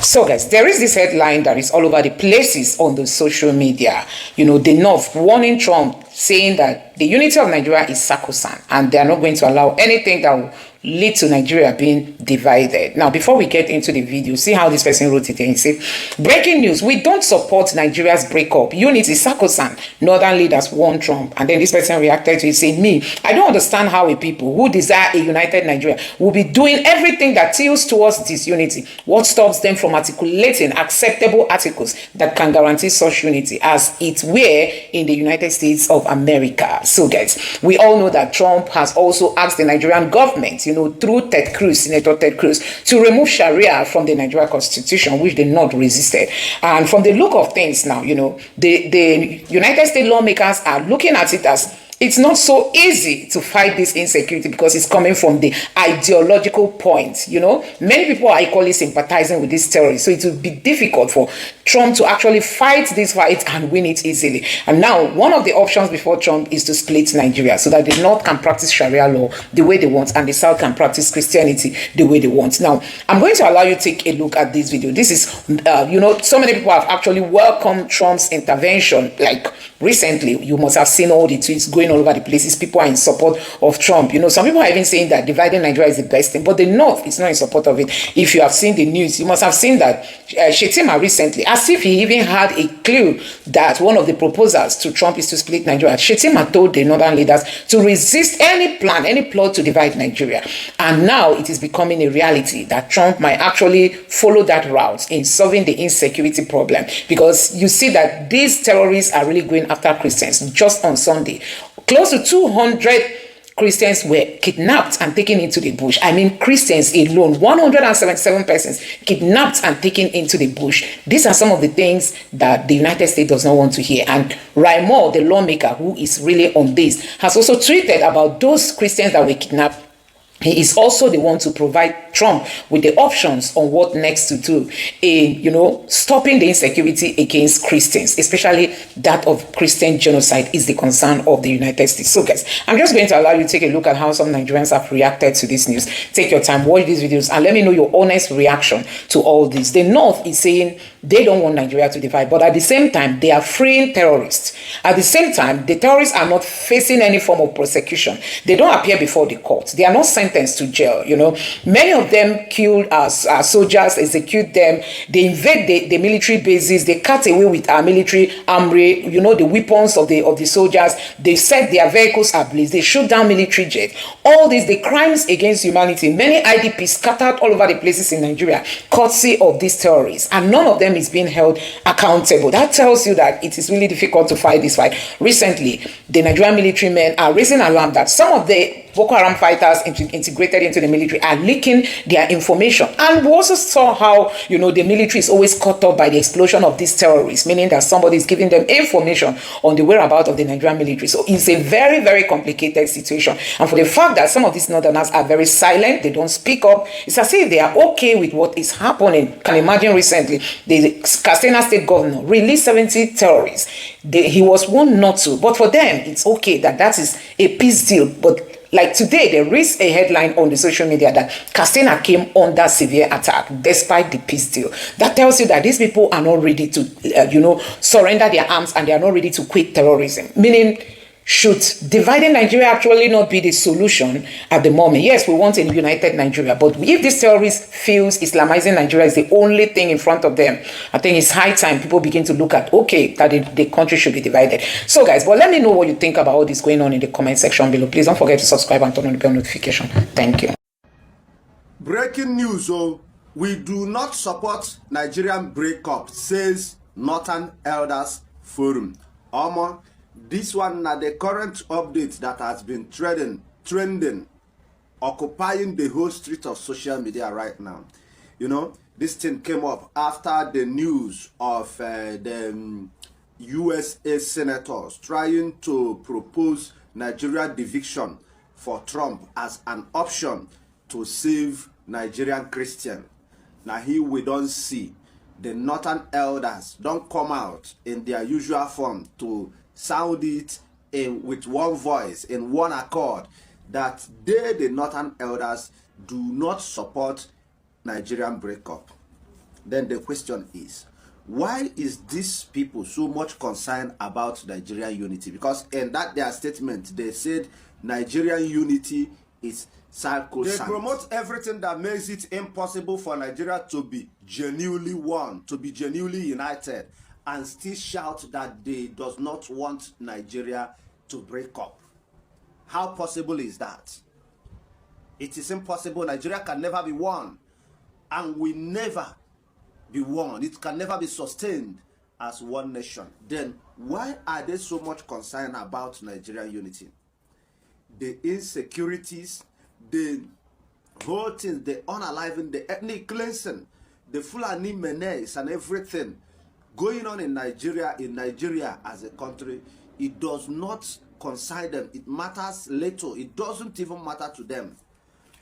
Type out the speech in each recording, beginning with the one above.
So guys, there is this headline that is all over the places on the social media. You know, the North warning Trump, saying that the unity of Nigeria is sacrosanct and they are not going to allow anything that will lead to Nigeria being divided. Now, before we get into the video, see how this person wrote it and he said, breaking news, we don't support Nigeria's breakup. Unity sacrosanct. Northern leaders warn Trump. And then this person reacted to it saying, me, I don't understand how a people who desire a united Nigeria will be doing everything that tilts towards disunity. What stops them from articulating acceptable articles that can guarantee such unity as it were in the United States of America? So guys, we all know that Trump has also asked the Nigerian government, through Senator Ted Cruz, to remove Sharia from the Nigeria Constitution, which they not resisted. And from the look of things now, the United States lawmakers are looking at it as it's not so easy to fight this insecurity because it's coming from the ideological point. Many people are equally sympathizing with these terrorists, so it will be difficult for Trump to actually fight this fight and win it easily. And now, one of the options before Trump is to split Nigeria so that the North can practice Sharia law the way they want and the South can practice Christianity the way they want. Now, I'm going to allow you to take a look at this video. This is, so many people have actually welcomed Trump's intervention. Like recently, you must have seen all the tweets going all over the places. People are in support of Trump. Some people are even saying that dividing Nigeria is the best thing, but the North is not in support of it. If you have seen the news, you must have seen that Shetima recently, as if he even had a clue that one of the proposals to Trump is to split Nigeria. Shetima told the Northern leaders to resist any plan, any plot to divide Nigeria. And now it is becoming a reality that Trump might actually follow that route in solving the insecurity problem, because you see that these terrorists are really going after Christians. Just on Sunday, close to 200 Christians were kidnapped and taken into the bush. I mean, Christians alone, 177 persons kidnapped and taken into the bush. These are some of the things that the United States does not want to hear. And Raymond, the lawmaker who is really on this, has also tweeted about those Christians that were kidnapped. He is also the one to provide Trump with the options on what next to do in, stopping the insecurity against Christians, especially that of Christian genocide is the concern of the United States. So guys, I'm just going to allow you to take a look at how some Nigerians have reacted to this news. Take your time, watch these videos, and let me know your honest reaction to all this. The North is saying they don't want Nigeria to divide, but at the same time, they are freeing terrorists. At the same time, the terrorists are not facing any form of prosecution. They don't appear before the court. They are not sentenced to jail. Many of them killed our soldiers, execute them. They invade the military bases. They cut away with our military armory, the weapons of the soldiers. They set their vehicles ablaze. They shoot down military jets. All these, the crimes against humanity. Many IDPs scattered all over the places in Nigeria, courtesy of these terrorists. And none of them is being held accountable. That tells you that it is really difficult to fight this fight. Recently, the Nigerian military men are raising alarm that some of the Boko Haram fighters integrated into the military are leaking their information. And we also saw how, the military is always caught up by the explosion of these terrorists, meaning that somebody is giving them information on the whereabouts of the Nigerian military. So it's a very, very complicated situation. And for the fact that some of these northerners are very silent, they don't speak up, it's as if they are okay with what is happening. Can imagine recently, the Katsina state governor released 70 terrorists. He was one not to, but for them, it's okay that is a peace deal. But like today, there is a headline on the social media that Katsina came under severe attack despite the peace deal. That tells you that these people are not ready to, surrender their arms, and they are not ready to quit terrorism. Meaning, should dividing Nigeria actually not be the solution at the moment? Yes, we want a united Nigeria, but if this terrorist feels Islamizing Nigeria is the only thing in front of them, I think it's high time people begin to look at, that the country should be divided. So guys, but let me know what you think about all this going on in the comment section below. Please don't forget to subscribe and turn on the bell notification. Thank you. Breaking news, we do not support Nigerian breakup, says Northern Elders Forum. This one na the current update that has been trending, occupying the whole street of social media right now. This thing came up after the news of the USA senators trying to propose Nigeria division for Trump as an option to save Nigerian Christian. Now here we don't see the Northern elders don't come out in their usual form to sound it with one voice, in one accord, that they, the Northern elders, do not support Nigerian breakup. then the question is, why is these people so much concerned about Nigerian unity? Because in that their statement, they said Nigerian unity is sacrosanct. They promote everything that makes it impossible for Nigeria to be genuinely one, to be genuinely united, and still shout that they does not want Nigeria to break up. How possible is that? It is impossible. Nigeria can never be one, and will never be one. It can never be sustained as one nation. Then why are they so much concerned about Nigerian unity? The insecurities, the whole thing, the unaliving, the ethnic cleansing, the Fulani menace and everything going on in Nigeria as a country, it does not concern them. It matters little. It doesn't even matter to them.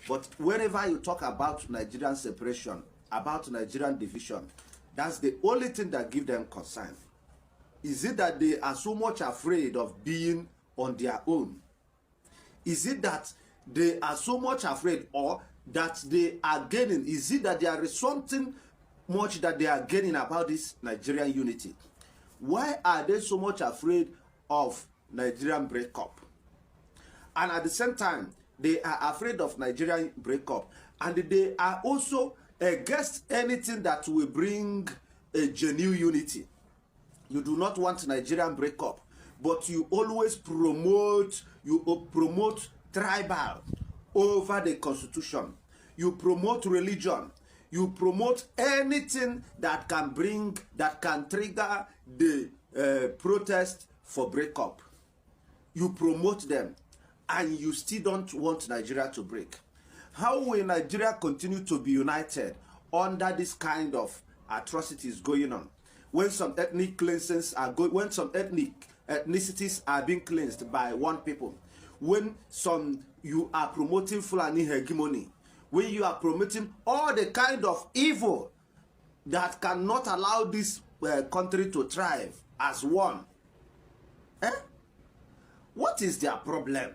But whenever you talk about Nigerian separation, about Nigerian division, that's the only thing that gives them concern. Is it that they are so much afraid of being on their own? Is it that they are so much afraid, or that they are gaining? Is it that there is something much that they are gaining about this Nigerian unity? Why are they so much afraid of Nigerian breakup? And at the same time, they are afraid of Nigerian breakup, and they are also against anything that will bring a genuine unity. You do not want Nigerian breakup, but you always promote tribal over the constitution. You promote religion. You promote anything that can trigger the protest for breakup. You promote them, and you still don't want Nigeria to break. How will Nigeria continue to be united under this kind of atrocities going on? When some ethnic cleansings are going, when some ethnicities are being cleansed by one people, when you are promoting Fulani hegemony, when you are promoting all the kind of evil that cannot allow this country to thrive as one. What is their problem?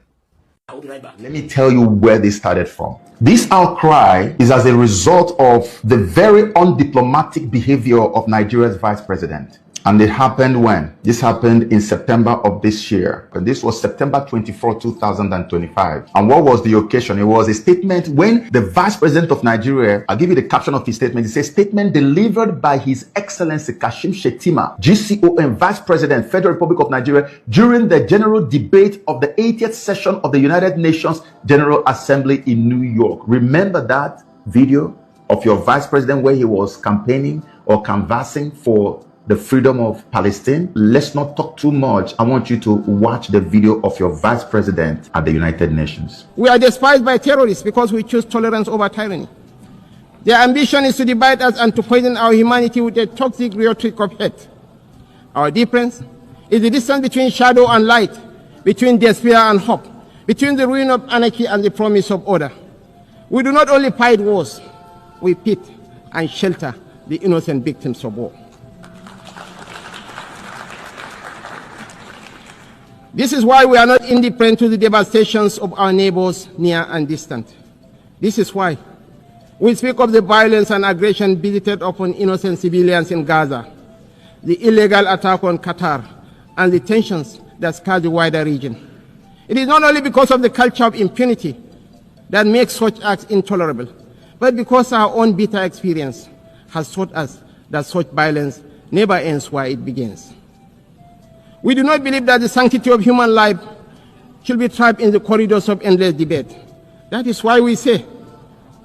I'll be right back. Let me tell you where this started from. This outcry is as a result of the very undiplomatic behavior of Nigeria's vice president. And it happened when? This happened in September of this year. And this was September 24, 2025. And what was the occasion? It was a statement when the Vice President of Nigeria, I'll give you the caption of his statement. It says, statement delivered by His Excellency Kashim Shettima, GCON Vice President, Federal Republic of Nigeria, during the general debate of the 80th session of the United Nations General Assembly in New York. Remember that video of your Vice President where he was campaigning or canvassing for the freedom of Palestine? Let's not talk too much. I want you to watch the video of your Vice President at the United Nations. We are despised by terrorists because we choose tolerance over tyranny. Their ambition is to divide us and to poison our humanity with a toxic rhetoric of hate. Our difference is the distance between shadow and light, between despair and hope, between the ruin of anarchy and the promise of order. We do not only fight wars, we pit and shelter the innocent victims of war. This is why we are not indifferent to the devastations of our neighbors near and distant. This is why we speak of the violence and aggression visited upon innocent civilians in Gaza, the illegal attack on Qatar, and the tensions that scar the wider region. It is not only because of the culture of impunity that makes such acts intolerable, but because our own bitter experience has taught us that such violence never ends where it begins. We do not believe that the sanctity of human life should be trapped in the corridors of endless debate. That is why we say,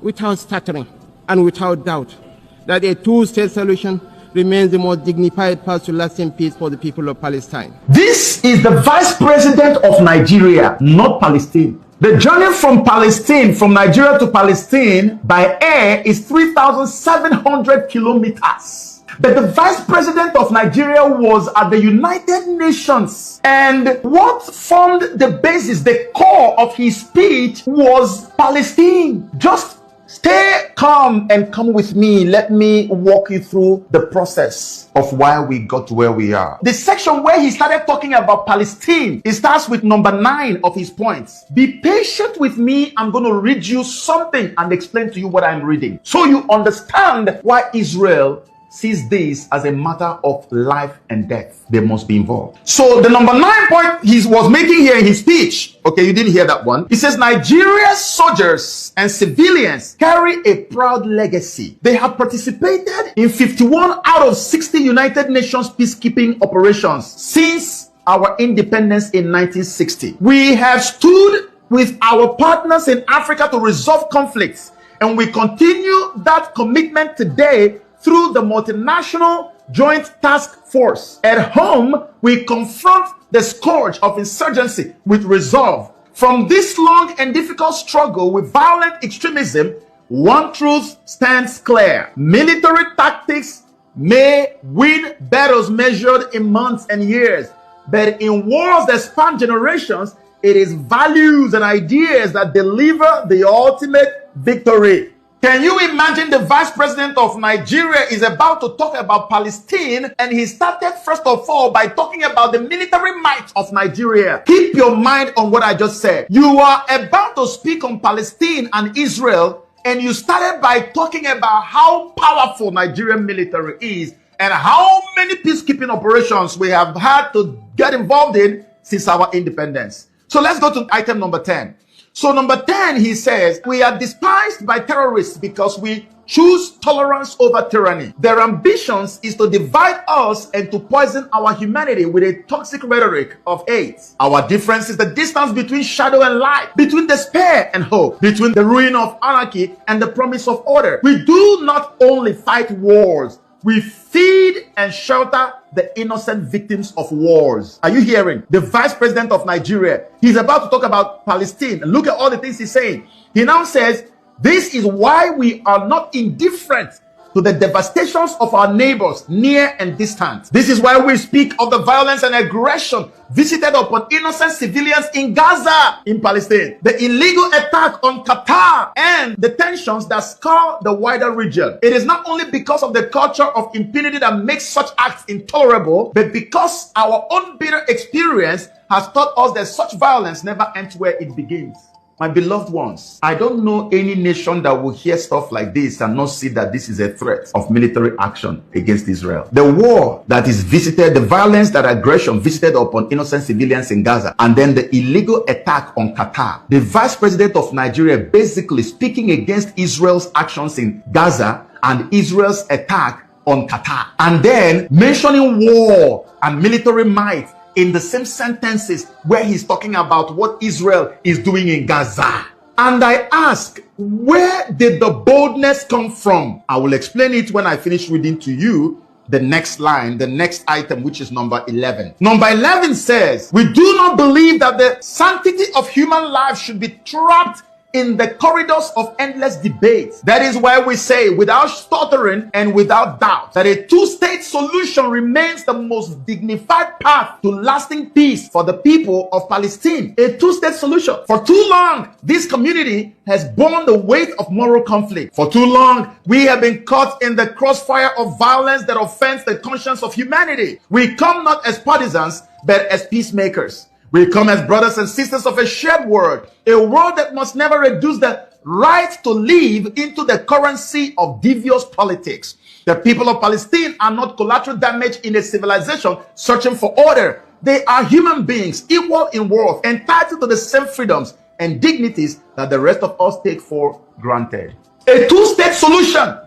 without stuttering and without doubt, that a two-state solution remains the most dignified path to lasting peace for the people of Palestine. This is the Vice President of Nigeria, not Palestine. The journey from Palestine, from Nigeria to Palestine by air is 3,700 kilometers. But the Vice President of Nigeria was at the United Nations, and what formed the basis, the core of his speech was Palestine. Just Stay calm and come with me. Let me walk you through the process of why we got to where we are. The section where he started talking about Palestine, it starts with number 9 of his points. Be patient with me. I'm going to read you something and explain to you what I'm reading, so you understand why Israel sees this as a matter of life and death. They must be involved. So the number 9 point he was making here in his speech, okay, you didn't hear that one. He says, Nigeria's soldiers and civilians carry a proud legacy. They have participated in 51 out of 60 United Nations peacekeeping operations since our independence in 1960. We have stood with our partners in Africa to resolve conflicts, and we continue that commitment today through the multinational joint task force. At home, we confront the scourge of insurgency with resolve. From this long and difficult struggle with violent extremism, one truth stands clear. Military tactics may win battles measured in months and years, but in wars that span generations, it is values and ideas that deliver the ultimate victory. Can you imagine the vice president of Nigeria is about to talk about Palestine, and he started first of all by talking about the military might of Nigeria. Keep your mind on what I just said. You are about to speak on Palestine and Israel, and you started by talking about how powerful Nigerian military is and how many peacekeeping operations we have had to get involved in since our independence. So let's go to item number 10. So number 10, he says, we are despised by terrorists because we choose tolerance over tyranny. Their ambitions is to divide us and to poison our humanity with a toxic rhetoric of hate. Our difference is the distance between shadow and light, between despair and hope, between the ruin of anarchy and the promise of order. We do not only fight wars, we feed and shelter the innocent victims of wars. Are you hearing? The vice president of Nigeria, he's about to talk about Palestine. Look at all the things he's saying. He now says, this is why we are not indifferent to the devastations of our neighbors near and distant. This is why we speak of the violence and aggression visited upon innocent civilians in Gaza, in Palestine, the illegal attack on Qatar, and the tensions that scar the wider region. It is not only because of the culture of impunity that makes such acts intolerable, but because our own bitter experience has taught us that such violence never ends where it begins. My beloved ones, I don't know any nation that will hear stuff like this and not see that this is a threat of military action against Israel. The war that is visited, the violence, that aggression visited upon innocent civilians in Gaza, and then the illegal attack on Qatar. The vice president of Nigeria basically speaking against Israel's actions in Gaza and Israel's attack on Qatar, and then mentioning war and military might in the same sentences where he's talking about what Israel is doing in Gaza. And I ask, where did the boldness come from? I will explain it when I finish reading to you the next line, the next item, which is number 11. Number 11 says, we do not believe that the sanctity of human life should be trapped in the corridors of endless debate. That is why we say, without stuttering and without doubt, that a two-state solution remains the most dignified path to lasting peace for the people of Palestine. A two-state solution. For too long, this community has borne the weight of moral conflict. For too long, we have been caught in the crossfire of violence that offends the conscience of humanity. We come not as partisans, but as peacemakers. We come as brothers and sisters of a shared world, a world that must never reduce the right to live into the currency of devious politics. The people of Palestine are not collateral damage in a civilization searching for order. They are human beings, equal in worth, entitled to the same freedoms and dignities that the rest of us take for granted. A two-state solution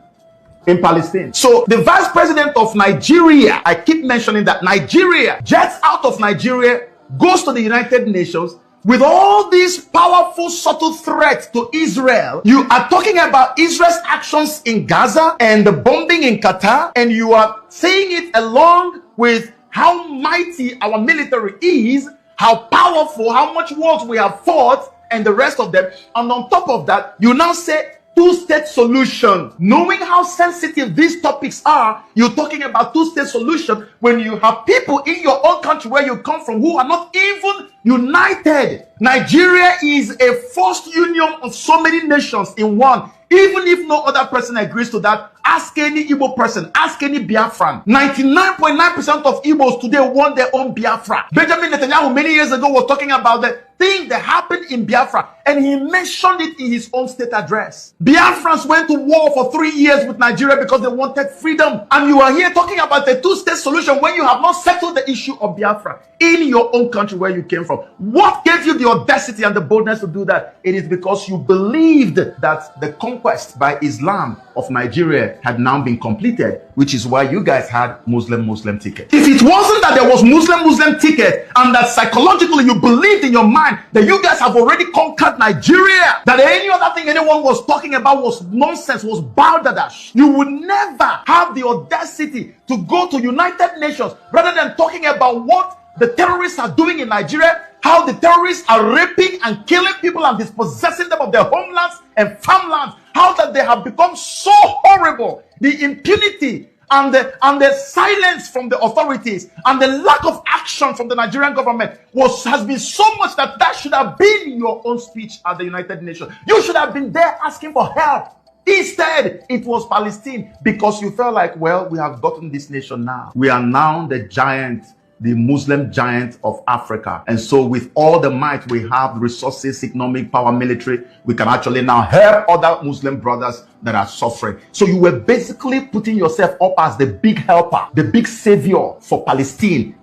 in Palestine. So the vice president of Nigeria, I keep mentioning that Nigeria, jets out of Nigeria, goes to the United Nations with all these powerful, subtle threats to Israel. You are talking about Israel's actions in Gaza and the bombing in Qatar, and you are saying it along with how mighty our military is, how powerful, how much wars we have fought, and the rest of them. And on top of that, you now say two-state solution. Knowing how sensitive these topics are, you're talking about two-state solution when you have people in your own country where you come from who are not even united. Nigeria is a forced union of so many nations in one. Even if no other person agrees to that, ask any Igbo person, ask any Biafran. 99.9% of Igbos today want their own Biafra. Benjamin Netanyahu many years ago was talking about the thing that happened in Biafra, and he mentioned it in his own state address. Biafrans went to war for 3 years with Nigeria because they wanted freedom. And you are here talking about the two-state solution when you have not settled the issue of Biafra in your own country where you came from. What gave you the audacity and the boldness to do that? It is because you believed that the conquest by Islam of Nigeria had now been completed, which is why you guys had Muslim ticket. If it wasn't that there was Muslim ticket and that psychologically you believed in your mind that you guys have already conquered Nigeria, that any other thing anyone was talking about was nonsense, was balderdash, you would never have the audacity to go to United Nations rather than talking about what the terrorists are doing in Nigeria, how the terrorists are raping and killing people and dispossessing them of their homelands and farmlands, how that they have become so horrible. The impunity and the silence from the authorities and the lack of action from the Nigerian government has been so much that should have been in your own speech at the United Nations. You should have been there asking for help. Instead, it was Palestine because you felt like, well, we have gotten this nation now. We are now the giant, the Muslim giant of Africa. And so with all the might we have, resources, economic power, military, we can actually now help other Muslim brothers that are suffering. So you were basically putting yourself up as the big helper, the big savior for Palestine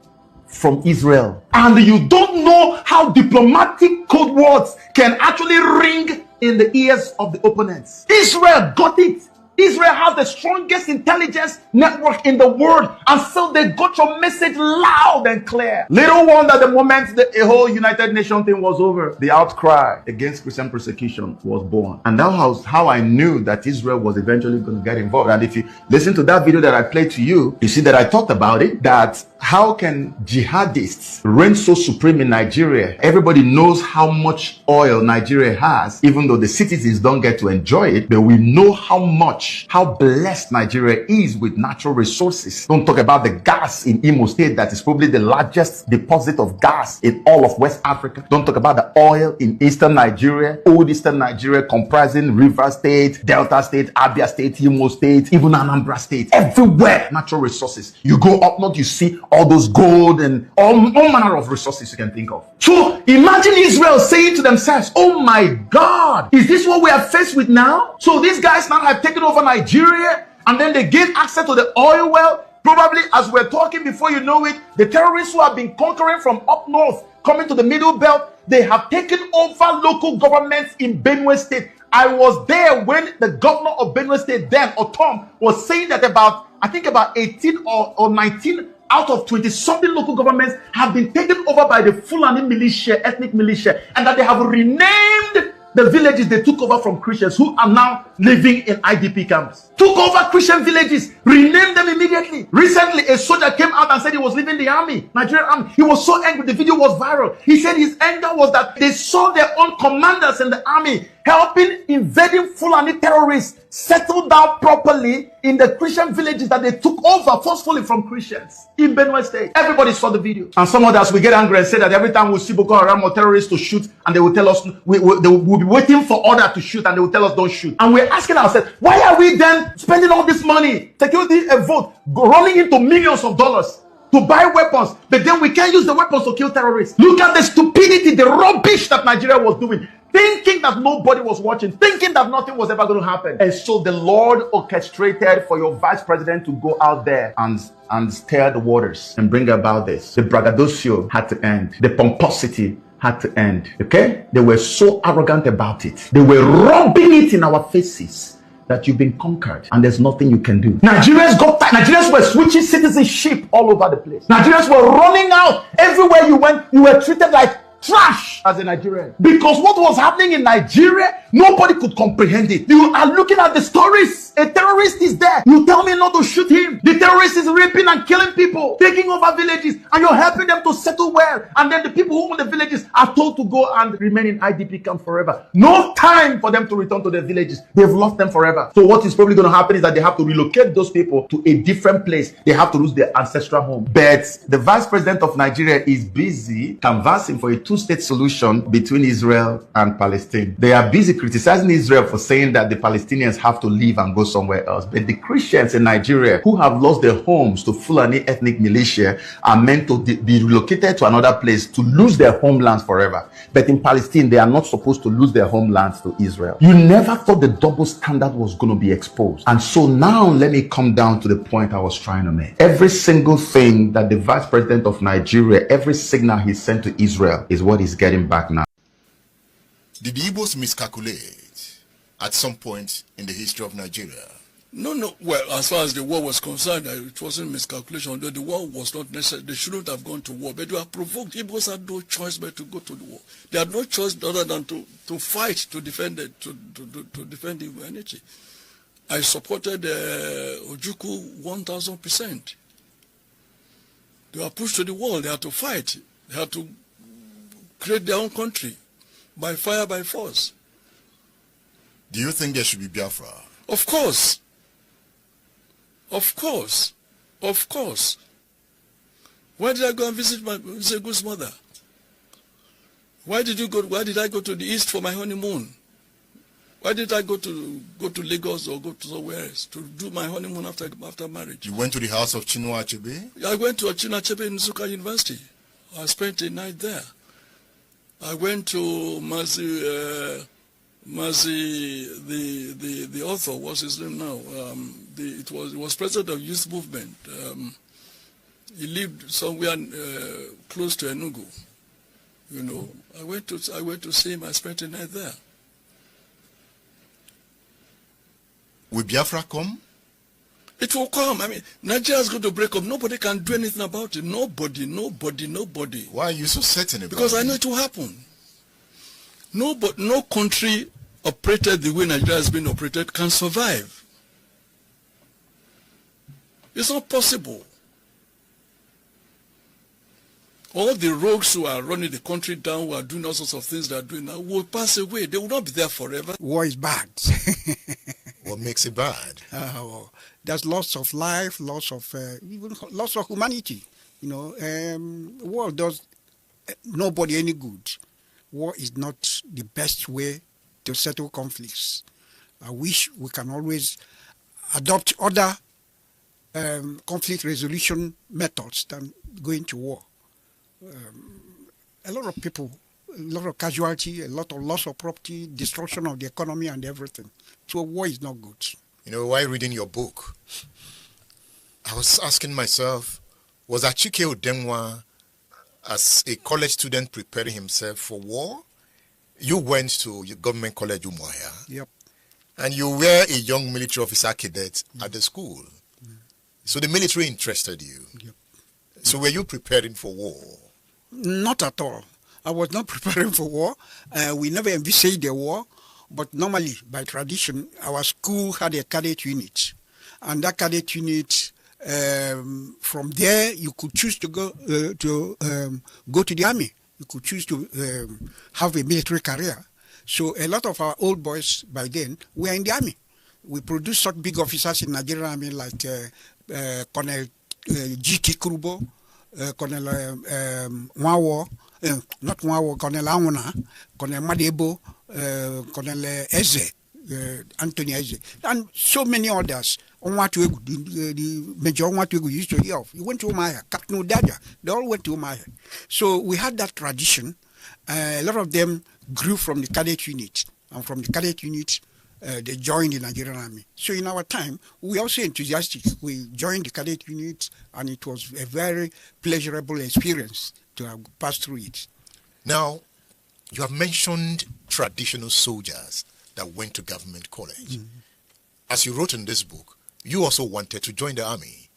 from Israel. And you don't know how diplomatic code words can actually ring in the ears of the opponents. Israel got it. Israel has the strongest intelligence network in the world, and so they got your message loud and clear. Little wonder the moment the whole United Nations thing was over, the outcry against Christian persecution was born. And that was how I knew that Israel was eventually going to get involved. And if you listen to that video that I played to you, you see that I talked about it, that how can jihadists reign so supreme in Nigeria? Everybody knows how much oil Nigeria has, even though the citizens don't get to enjoy it, but we know how blessed Nigeria is with natural resources. Don't talk about the gas in Imo State that is probably the largest deposit of gas in all of West Africa. Don't talk about the oil in Eastern Nigeria, old Eastern Nigeria comprising Rivers State, Delta State, Abia State, Imo State, even Anambra State. Everywhere, natural resources. You go up north, you see all those gold and all manner of resources you can think of. So imagine Israel saying to themselves, oh my God, is this what we are faced with now? So these guys now have taken over Nigeria, and then they gain access to the oil well. Probably as we're talking, before you know it, the terrorists who have been conquering from up north, coming to the middle belt, they have taken over local governments in Benue State. I was there when the governor of Benue State then, Otom, was saying that about 18 or 19 out of 20-something local governments have been taken over by the Fulani militia, ethnic militia, and that they have renamed the villages they took over from Christians who are now living in IDP camps. Took over Christian villages, renamed them immediately. Recently, a soldier came out and said he was leaving the army, Nigerian army. He was so angry, the video was viral. He said his anger was that they saw their own commanders in the army helping invading Fulani terrorists settle down properly in the Christian villages that they took over forcefully from Christians in Benue State. Everybody saw the video. And some of us will get angry and say that every time we see Boko Haram or terrorists to shoot, and they will tell us, they will be waiting for order to shoot, and they will tell us don't shoot. And we're asking ourselves, why are we then spending all this money, security and vote, rolling into millions of dollars to buy weapons, but then we can't use the weapons to kill terrorists? Look at the stupidity, the rubbish that Nigeria was doing, thinking that nobody was watching, thinking that nothing was ever going to happen. And so the Lord orchestrated for your vice president to go out there and stir the waters and bring about this. The braggadocio had to end. The pomposity had to end. Okay? They were so arrogant about it. They were rubbing it in our faces that you've been conquered and there's nothing you can do. Nigerians got tired. Nigerians were switching citizenship all over the place. Nigerians were running out. Everywhere you went, you were treated like trash as a Nigerian. Because what was happening in Nigeria, nobody could comprehend it. You are looking at the stories. A terrorist is there. You tell me not to shoot him. The terrorist is raping and killing people, taking over villages, and you're helping them to settle well. And then the people who own the villages are told to go and remain in IDP camp forever. No time for them to return to their villages. They've lost them forever. So what is probably going to happen is that they have to relocate those people to a different place. They have to lose their ancestral home. But the vice president of Nigeria is busy canvassing for a two-state solution between Israel and Palestine. They are busy criticizing Israel for saying that the Palestinians have to leave and go somewhere else. But the Christians in Nigeria who have lost their homes to Fulani ethnic militia are meant to be relocated to another place to lose their homelands forever. But in Palestine, they are not supposed to lose their homelands to Israel. You never thought the double standard was going to be exposed. And so now let me come down to the point I was trying to make. Every single thing that the vice president of Nigeria, every signal he sent to Israel is what he's getting back now. Did the Igbos miscalculate at some point in the history of Nigeria? No. Well, as far as the war was concerned, it wasn't miscalculation. Though the war was not necessary. They shouldn't have gone to war. But they were provoked. Igbos had no choice but to go to the war. They had no choice other than to fight to defend it, to defend the humanity. I supported Ojukwu 1,000%. They were pushed to the wall. They had to fight. They had to create their own country by fire, by force. Do you think there should be Biafra? Of course. Of course. Of course. Why did I go and visit my Zegu's mother? Why did I go to the east for my honeymoon? Why did I go to Lagos or go to somewhere else to do my honeymoon after marriage? You went to the house of Chinua Achebe? I went to Chinua Achebe in Nsukka University. I spent a night there. I went to Mazi, the author, what's his name now? He was president of youth movement. He lived somewhere close to Enugu. You know, I went to see him. I spent a night there. Will Biafra come? It will come. I mean, Nigeria is going to break up. Nobody can do anything about it. Nobody. Why are you so certain about it? Because I know it will happen. No country operated the way Nigeria has been operated can survive. It's not possible. All the rogues who are running the country down, who are doing all sorts of things they are doing now, will pass away. They will not be there forever. War is bad. What makes it bad? There's loss of life, even loss of humanity. You know, war does nobody any good. War is not the best way to settle conflicts. I wish we can always adopt other conflict resolution methods than going to war. A lot of people, a lot of casualty, a lot of loss of property, destruction of the economy and everything. So war is not good. You know, while reading your book, I was asking myself, was Achike Odemwa, as a college student preparing himself for war? You went to your government college, Umuahia. Yep. And you were a young military officer cadet at the school. So the military interested you. Yep. So were you preparing for war? Not at all. I was not preparing for war. We never envisaged a war. But normally, by tradition, our school had a cadet unit. And that cadet unit, from there, you could choose to go to the army. You could choose to have a military career. So a lot of our old boys by then were in the army. We produced such big officers in Nigerian army like Colonel G.T. Krubo, Colonel Nwawo, not Nwawo, Colonel Awuna, Colonel Madebo, Colonel Eze, Anthony Eze, and so many others. The Major Onwatuegu used to hear of. He went to Umuahia, Captain Udaja, they all went to Umuahia. So we had that tradition. A lot of them grew from the cadet unit, and from the cadet unit, they joined the Nigerian army. So in our time, we were also enthusiastic. We joined the cadet unit, and it was a very pleasurable experience to have passed through it. Now, you have mentioned traditional soldiers that went to government college. As you wrote in this book, you also wanted to join the army.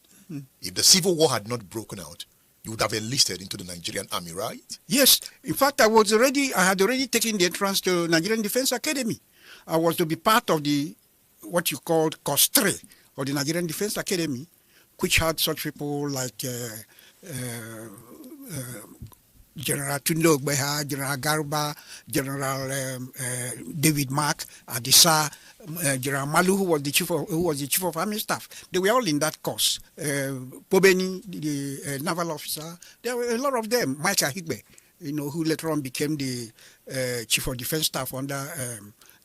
If the civil war had not broken out, you would have enlisted into the Nigerian army, right? Yes. In fact, I had already taken the entrance to Nigerian Defense Academy. I was to be part of what you called Course 3 of the Nigerian Defense Academy which had such people like General Tundo Ogbeha, General Garba, General David Mark, Adisa, General Malu, who was the chief of army staff. They were all in that course. Pobeni, the naval officer, there were a lot of them. Michael Higbe, who later on became the chief of defense staff under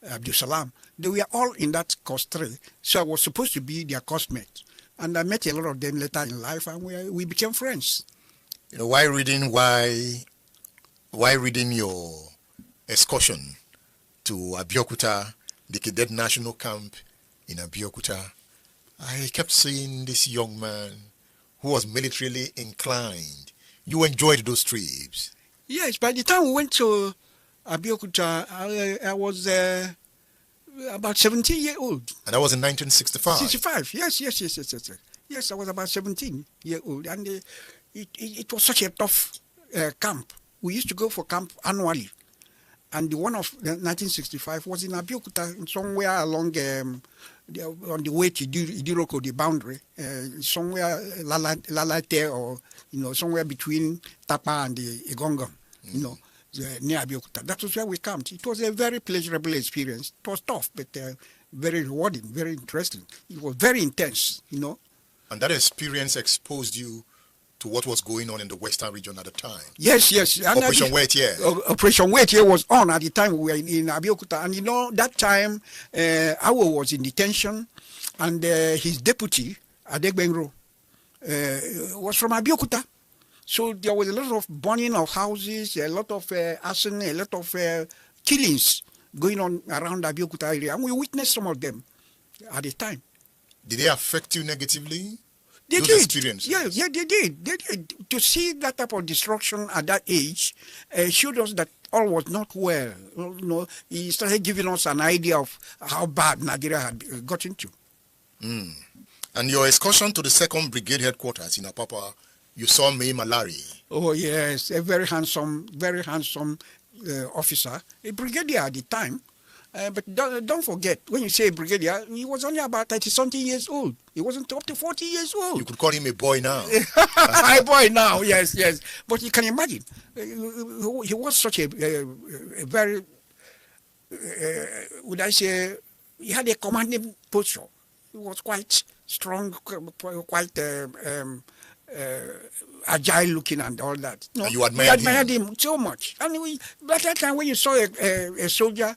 Abdul Salam. They were all in that course 3. So I was supposed to be their course mate. And I met a lot of them later in life, and we became friends. Why reading your excursion to Abeokuta, the Cadet National Camp in Abeokuta? I kept seeing this young man who was militarily inclined. You enjoyed those trips. Yes, by the time we went to Abeokuta, I was about 17 years old. And that was in 1965? 65, yes. Yes, I was about 17 years old. And it was such a tough camp. We used to go for camp annually. And the one of 1965 was in Abeokuta, somewhere along on the way to Idiroko, the boundary, somewhere Lalate, or somewhere between Tapa and the Igongom, near Abeokuta. That was where we camped. It was a very pleasurable experience. It was tough, but very rewarding, very interesting. It was very intense, And that experience exposed you to what was going on in the Western region at the time. Yes. Operation Wetyear. Operation Wetyear was on at the time we were in Abeokuta. And that time, Awo was in detention, and his deputy, Adegbenro, was from Abeokuta. So there was a lot of burning of houses, a lot of arson, a lot of killings going on around Abeokuta area. And we witnessed some of them at the time. Did they affect you negatively? They Those did. experiences? Yeah, they did. They did. To see that type of destruction at that age showed us that all was not well. He started giving us an idea of how bad Nigeria had gotten to. And your excursion to the 2nd Brigade headquarters in Apapa, you saw May Malari. Oh, yes, a very handsome officer, a brigadier at the time. But don't forget, when you say brigadier, he was only about 30-something years old. He wasn't up to 40 years old. You could call him a boy now. A boy now, yes. But you can imagine, he was such a very, would I say, he had a commanding posture. He was quite strong, quite agile looking and all that. And you admired him so much. And by that time when you saw a soldier,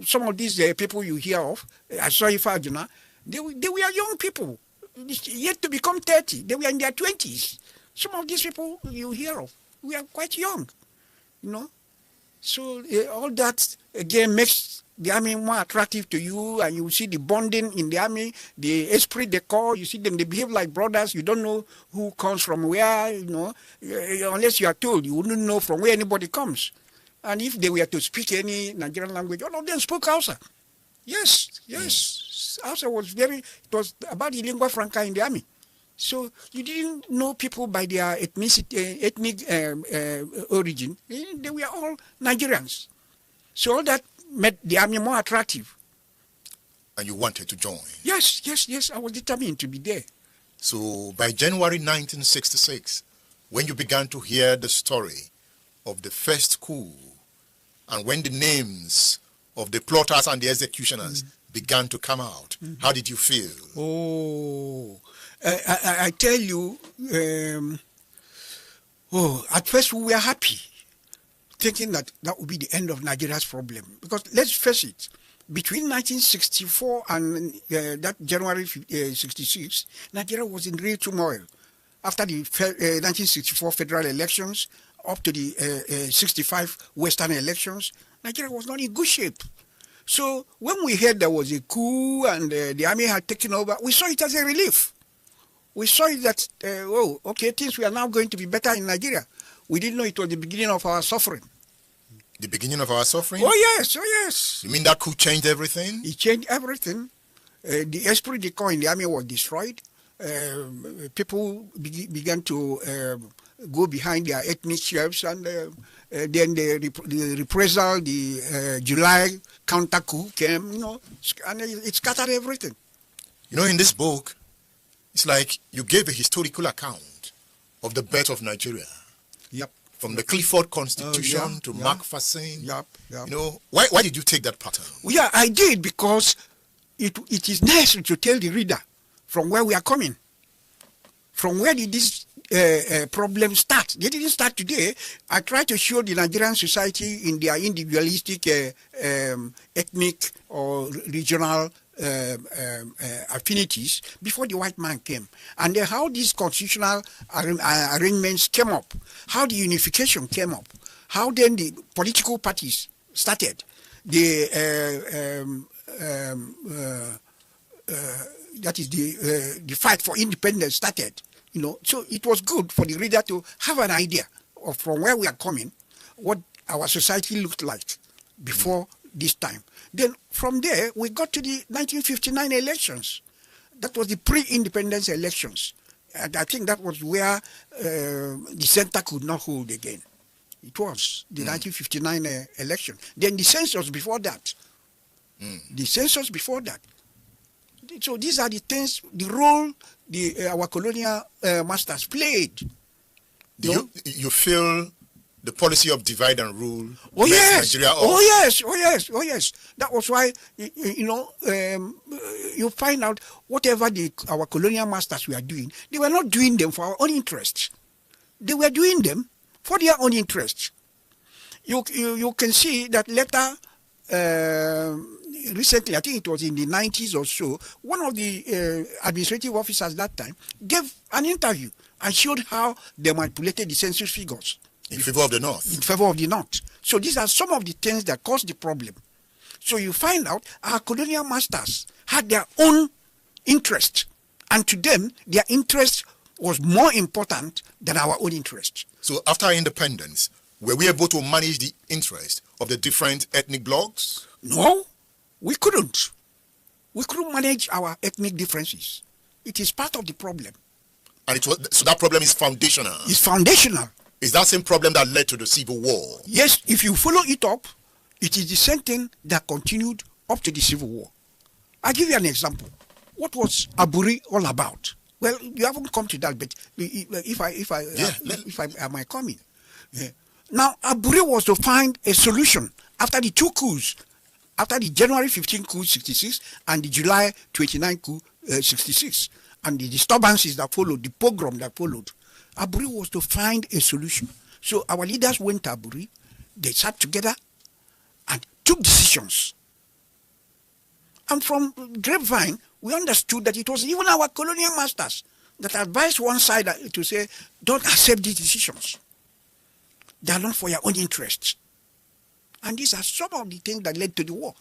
some of these people you hear of, I saw Ifajuna, they were young people, yet to become 30. They were in their 20s. Some of these people you hear of, we are quite young, So all that, again, makes the army more attractive to you, and you see the bonding in the army, the esprit de corps. You see them, they behave like brothers. You don't know who comes from where, unless you are told. You wouldn't know from where anybody comes. And if they were to speak any Nigerian language, all of them spoke Hausa. Yes. Hausa was it was about the lingua franca in the army. So you didn't know people by their ethnic origin. They were all Nigerians. So all that made the army more attractive. And you wanted to join? Yes. I was determined to be there. So by January 1966, when you began to hear the story of the first coup, and when the names of the plotters and the executioners began to come out, how did you feel? Oh, I tell you, at first we were happy, thinking that would be the end of Nigeria's problem. Because let's face it, between 1964 and that January 66, Nigeria was in real turmoil. After the 1964 federal elections, up to the 65 Western elections, Nigeria was not in good shape. So when we heard there was a coup and the army had taken over, we saw it as a relief. We saw it that, things were now going to be better in Nigeria. We didn't know it was the beginning of our suffering. The beginning of our suffering? Oh, yes. You mean that coup changed everything? It changed everything. The esprit de corps in the army was destroyed. People began to go behind their ethnic chefs, and then the reprisal, the July counter coup came, and it scattered everything. In this book, It's like you gave a historical account of the birth of Nigeria. Yep. From the Clifford Constitution to yeah. Macpherson. Yep. You know, why did you take that pattern? Yeah, I did because it is necessary to tell the reader from where we are coming. From where did this problem start? They didn't start today. I try to show the Nigerian society in their individualistic, ethnic or regional affinities before the white man came, and then how these constitutional arrangements came up, how the unification came up, how then the political parties started, that is the fight for independence started. You know, so it was good for the reader to have an idea of from where we are coming, what our society looked like before this time. Then from there, we got to the 1959 elections. That was the pre-independence elections. And I think that was where the center could not hold again. It was the 1959 election. Then the census before that. The census before that. So these are the things, the role our colonial masters played. You feel the policy of divide and rule? Oh yes! Nigeria Oh yes! That was why you find out whatever our colonial masters were doing, they were not doing them for our own interests. They were doing them for their own interests. You can see that later. Recently, I think it was in the 90s or so, one of the administrative officers that time gave an interview and showed how they manipulated the census figures. In favor of the North. In favor of the North. So these are some of the things that caused the problem. So you find out our colonial masters had their own interest, and to them, their interest was more important than our own interest. So after independence, were we able to manage the interest of the different ethnic blocs? No. We couldn't. We couldn't manage our ethnic differences. It is part of the problem. And so that problem is foundational. It's foundational. Is that same problem that led to the Civil War? Yes, if you follow it up, it is the same thing that continued up to the Civil War. I'll give you an example. What was Aburi all about? Well, you haven't come to that, but if I might come in. Yeah. Now, Aburi was to find a solution after the two coups. After the January 15 coup 66 and the July 29 coup 66 and the disturbances that followed, the pogrom that followed, Aburi was to find a solution. So our leaders went to Aburi, they sat together and took decisions. And from grapevine, we understood that it was even our colonial masters that advised one side to say, don't accept these decisions. They are not for your own interests. And these are some of the things that led to the war.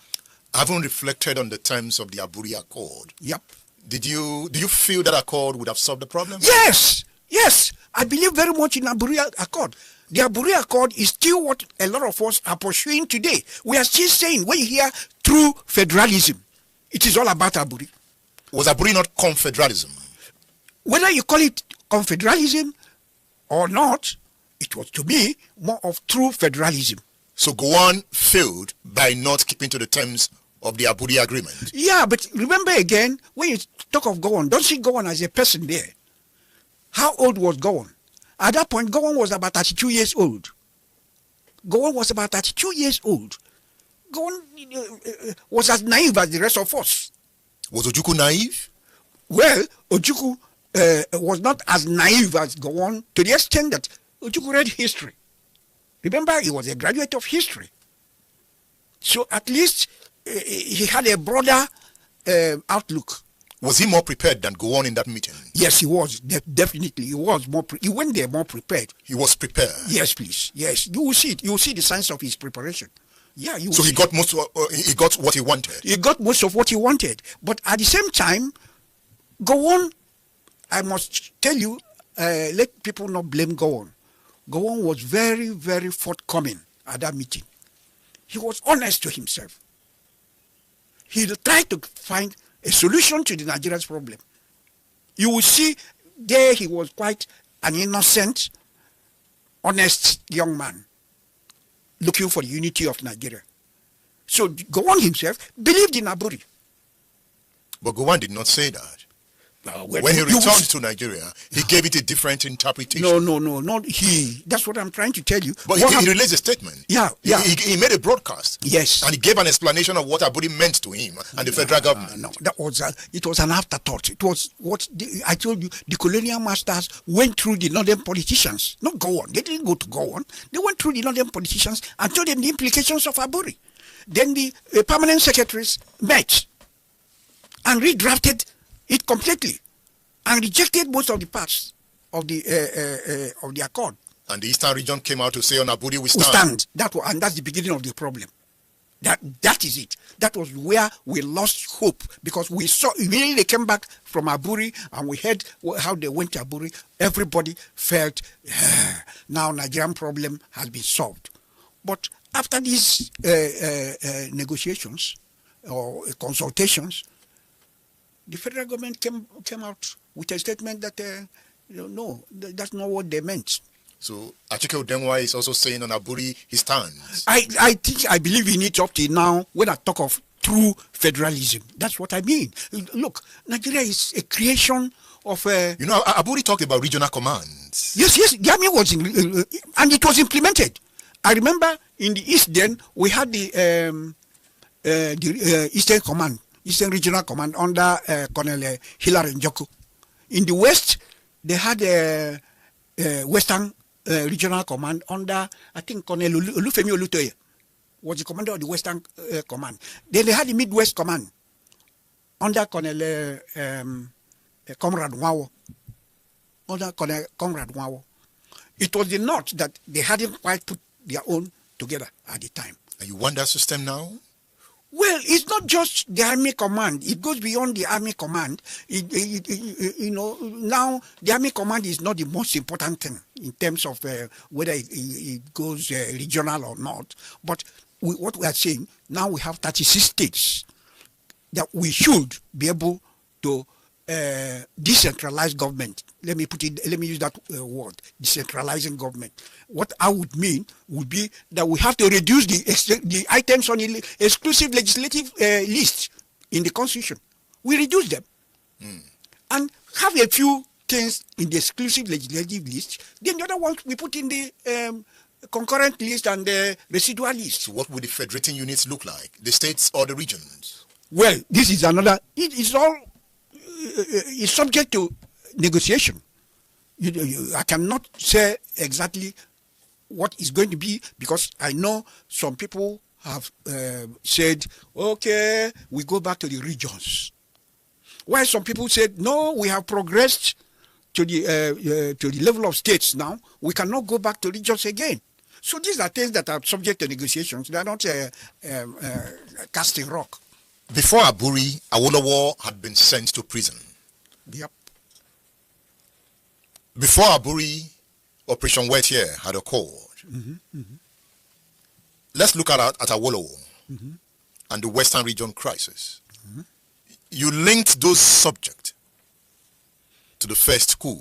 Having reflected on the terms of the Aburi Accord, yep. Do you feel that accord would have solved the problem? Yes. I believe very much in Aburi Accord. The Aburi Accord is still what a lot of us are pursuing today. We are still saying, when you hear true federalism, it is all about Aburi. Was Aburi not confederalism? Whether you call it confederalism or not, it was to me more of true federalism. So Gowon failed by not keeping to the terms of the Aburi Agreement. Yeah, but remember again, when you talk of Gowon, don't see Gowon as a person there. How old was Gowon? At that point, Gowon was about 32 years old. Gowon was about 32 years old. Gowon was as naive as the rest of us. Was Ojukwu naive? Well, Ojukwu was not as naive as Gowon to the extent that Ojukwu read history. Remember, he was a graduate of history. So at least he had a broader outlook. Was he more prepared than Gowon in that meeting? Yes, he was. Definitely. He was more. He went there more prepared. He was prepared? Yes, please. Yes. You will see it. You will see the signs of his preparation. Yeah. You will so he got most. He got what he wanted. He got most of what he wanted. But at the same time, Gowon, I must tell you, let people not blame Gowon. Gowon was very, very forthcoming at that meeting. He was honest to himself. He tried to find a solution to the Nigeria's problem. You will see there he was quite an innocent, honest young man looking for the unity of Nigeria. So Gowon himself believed in Aburi. But Gowon did not say that. When he returned to Nigeria, he gave it a different interpretation. No, not he. That's what I'm trying to tell you. But he released a statement. Yeah. He made a broadcast. Yes. And he gave an explanation of what Aburi meant to him and the federal government. No, it was an afterthought. It was what I told you. The colonial masters went through the northern politicians. Not go on. They didn't go to go on. They went through the northern politicians and told them the implications of Aburi. Then the permanent secretaries met and redrafted it completely and rejected most of the parts of the accord. And the Eastern region came out to say on Aburi we stand. And that's the beginning of the problem. That is it. That was where we lost hope, because we saw immediately they came back from Aburi and we heard how they went to Aburi. Everybody felt now Nigerian problem has been solved. But after these negotiations or consultations, the federal government came out with a statement that no, that's not what they meant. So Achike Udenwa is also saying on Aburi he stands. I believe in it up till now when I talk of true federalism. That's what I mean. Look, Nigeria is a creation of Aburi talked about regional commands. Yes, the army was and it was implemented. I remember in the East then we had the Eastern Command, Eastern Regional Command under Colonel Hilary Njoku. In the West, they had Western Regional Command under, I think, Colonel Olufemi Olutoye was the commander of the Western Command. Then they had the Midwest Command under Colonel Comrade Nwawo. It was the North that they hadn't quite put their own together at the time. And you want that system now? Well, it's not just the Army Command. It goes beyond the Army Command. Now the Army Command is not the most important thing in terms of whether it goes regional or not. But what we are saying, now we have 36 states that we should be able to decentralize government. Let me use that word, decentralizing government. What I would mean would be that we have to reduce the items on the exclusive legislative list in the constitution. We reduce them and have a few things in the exclusive legislative list. Then the other ones we put in the concurrent list and the residual list. So what would the federating units look like? The states or the regions? Well, this is another. It is all. It's subject to negotiation. I cannot say exactly what is going to be, because I know some people have said, okay, we go back to the regions. While some people said, no, we have progressed to the level of states now. We cannot go back to regions again. So these are things that are subject to negotiations. They are not casting rock. Before Aburi, Awolowo had been sent to prison. Yep. Before Aburi, Operation Wet Hair had occurred. Let's look at Awolowo and the Western Region crisis. You linked those subjects to the first coup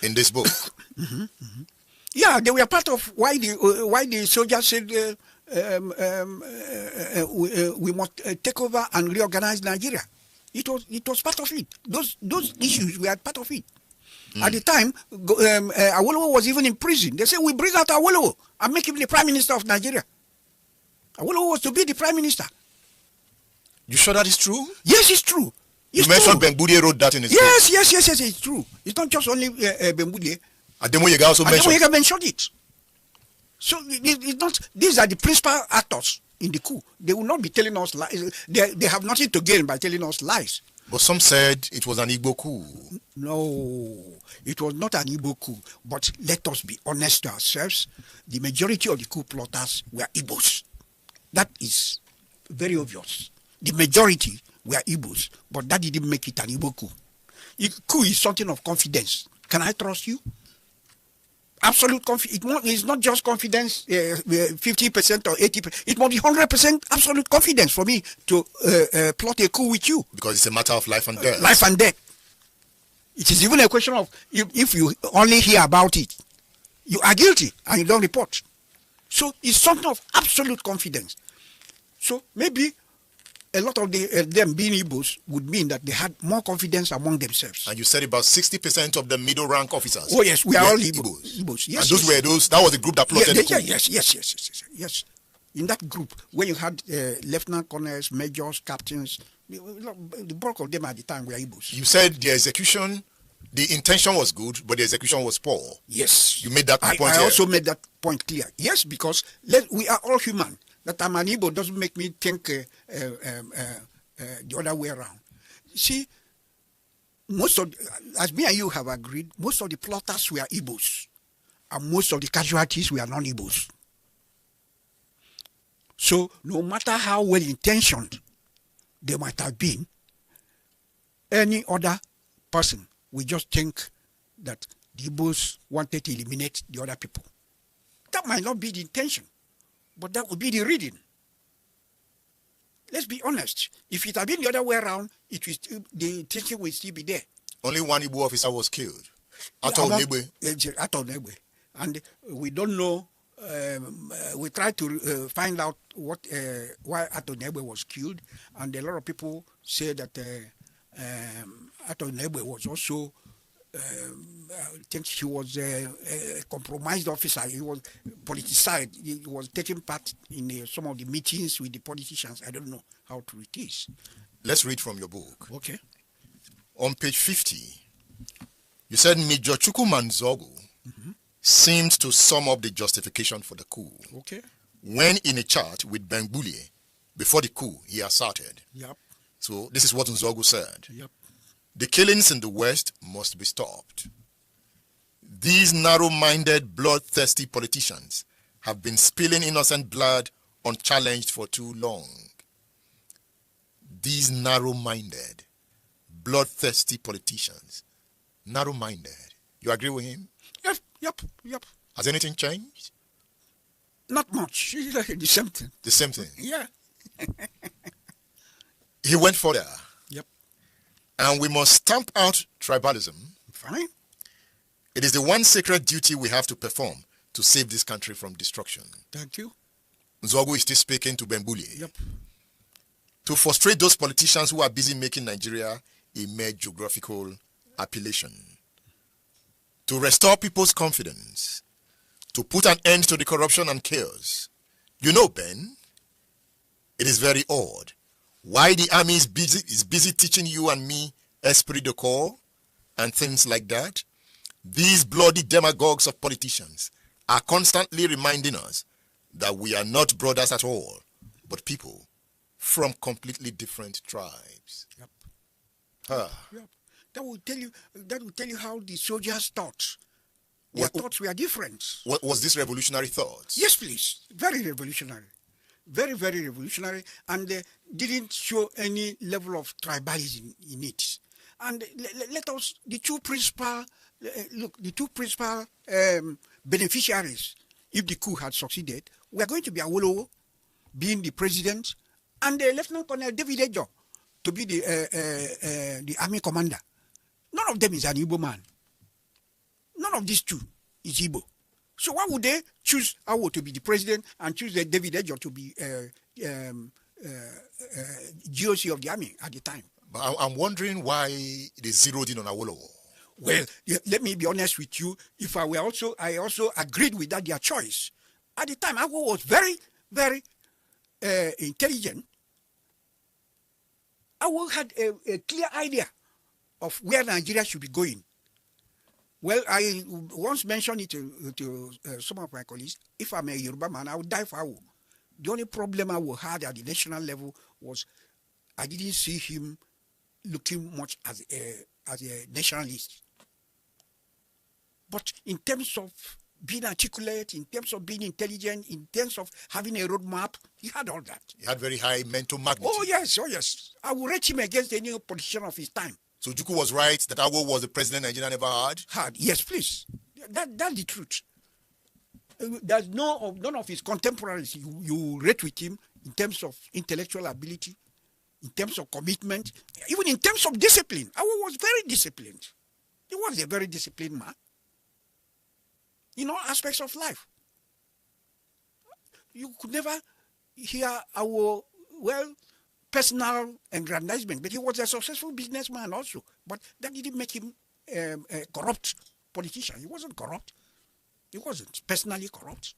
in this book. Yeah, they were part of why the soldiers said we must take over and reorganize Nigeria. It was part of it. Those issues were part of it. At the time, Awolowo was even in prison. They said, we bring out Awolowo and make him the Prime Minister of Nigeria. Awolowo was to be the Prime Minister. You sure that is true? Yes, it's true. You mentioned Bembudie wrote that in his book. Yes, it's true. It's not just only Bembudie. Ademoyega also mentioned it. So it's not. These are the principal actors in the coup. They will not be telling us lies. They have nothing to gain by telling us lies. But some said it was an Igbo coup. No, it was not an Igbo coup. But let us be honest to ourselves. The majority of the coup plotters were Igbos. That is very obvious. The majority were Igbos, but that didn't make it an Igbo coup. Coup is something of confidence. Can I trust you? Absolute confidence. It's not just confidence, 50% or 80%. It must be 100% absolute confidence for me to plot a coup with you. Because it's a matter of life and death. Life and death. It is even a question of if you only hear about it, you are guilty and you don't report. So it's something of absolute confidence. So maybe a lot of them being Igbos would mean that they had more confidence among themselves. And you said about 60% of the middle rank officers. Oh yes, we are all Igbos. Yes, and those were those. That was the group that plotted. Yes. In that group, when you had lieutenant colonels, majors, captains, the bulk of them at the time were Igbos. You said the execution, the intention was good, but the execution was poor. Yes. You made that point. I also made that point clear. Yes, because we are all human. That I'm an Igbo doesn't make me think the other way around. See, as me and you have agreed, most of the plotters were Igbos, and most of the casualties were non-Igbos. So no matter how well intentioned they might have been, any other person will just think that the Igbos wanted to eliminate the other people. That might not be the intention, but that would be the reading. Let's be honest. If it had been the other way around, the intention will still be there. Only one Igbo officer was killed. Ato Negbe. And we don't know. We tried to find out why Ato Negbe was killed, and a lot of people say that Ato Negbe was also. I think he was a compromised officer. He was politicized. He was taking part in some of the meetings with the politicians. I don't know how true it is. Let's read from your book. Okay. On page 50, you said Major Chukwumanzogu seemed to sum up the justification for the coup. Okay. When in a chat with Bengulie before the coup, he asserted. Yep. So this is what Nzogu said. Yep. The killings in the West must be stopped. These narrow-minded, bloodthirsty politicians have been spilling innocent blood unchallenged for too long. These narrow-minded, bloodthirsty politicians. Narrow-minded. You agree with him? Yep. Has anything changed? Not much. The same thing. The same thing? Yeah. He went further. Yep. And we must stamp out tribalism. Fine. It is the one sacred duty we have to perform to save this country from destruction. Thank you. Nzogu is still speaking to Bengulie. Yep. To frustrate those politicians who are busy making Nigeria a mere geographical appellation. To restore people's confidence. To put an end to the corruption and chaos. You know, Ben, it is very odd why the army is busy teaching you and me esprit de corps and things like that. These bloody demagogues of politicians are constantly reminding us that we are not brothers at all, but people from completely different tribes. Yep. Yep. That will tell you how the soldiers thought. Their thoughts were different. What was this revolutionary thought? Yes, please. Very revolutionary. Very, very revolutionary, and didn't show any level of tribalism in it. And let us, the two principal beneficiaries, if the coup had succeeded, were going to be Awolowo, being the president, and Lieutenant Colonel David Ejo to be the army commander. None of them is an Igbo man. None of these two is Igbo. So why would they choose Awo to be the president and choose David Ejo to be GOC of the army at the time? But I'm wondering why they zeroed in on Awolowo. Well, let me be honest with you. If I also agreed with that their choice. At the time, Awo was very, very intelligent. Awo had a clear idea of where Nigeria should be going. Well, I once mentioned it to some of my colleagues. If I'm a Yoruba man, I would die for Awo. The only problem Awo had at the national level was I didn't see him looking much as a nationalist. But in terms of being articulate, in terms of being intelligent, in terms of having a roadmap, he had all that. He had very high mental magnitude. Oh yes. I would rate him against any politician of his time. So Juku was right that Awo was the president Nigeria never had? Yes, please. That's the truth. There's none of his contemporaries you rate with him in terms of intellectual ability, in terms of commitment, even in terms of discipline. Awo was very disciplined. He was a very disciplined man in all aspects of life. You could never hear Awo, personal aggrandizement, but he was a successful businessman also. But that didn't make him a corrupt politician. He wasn't corrupt. He wasn't personally corrupt.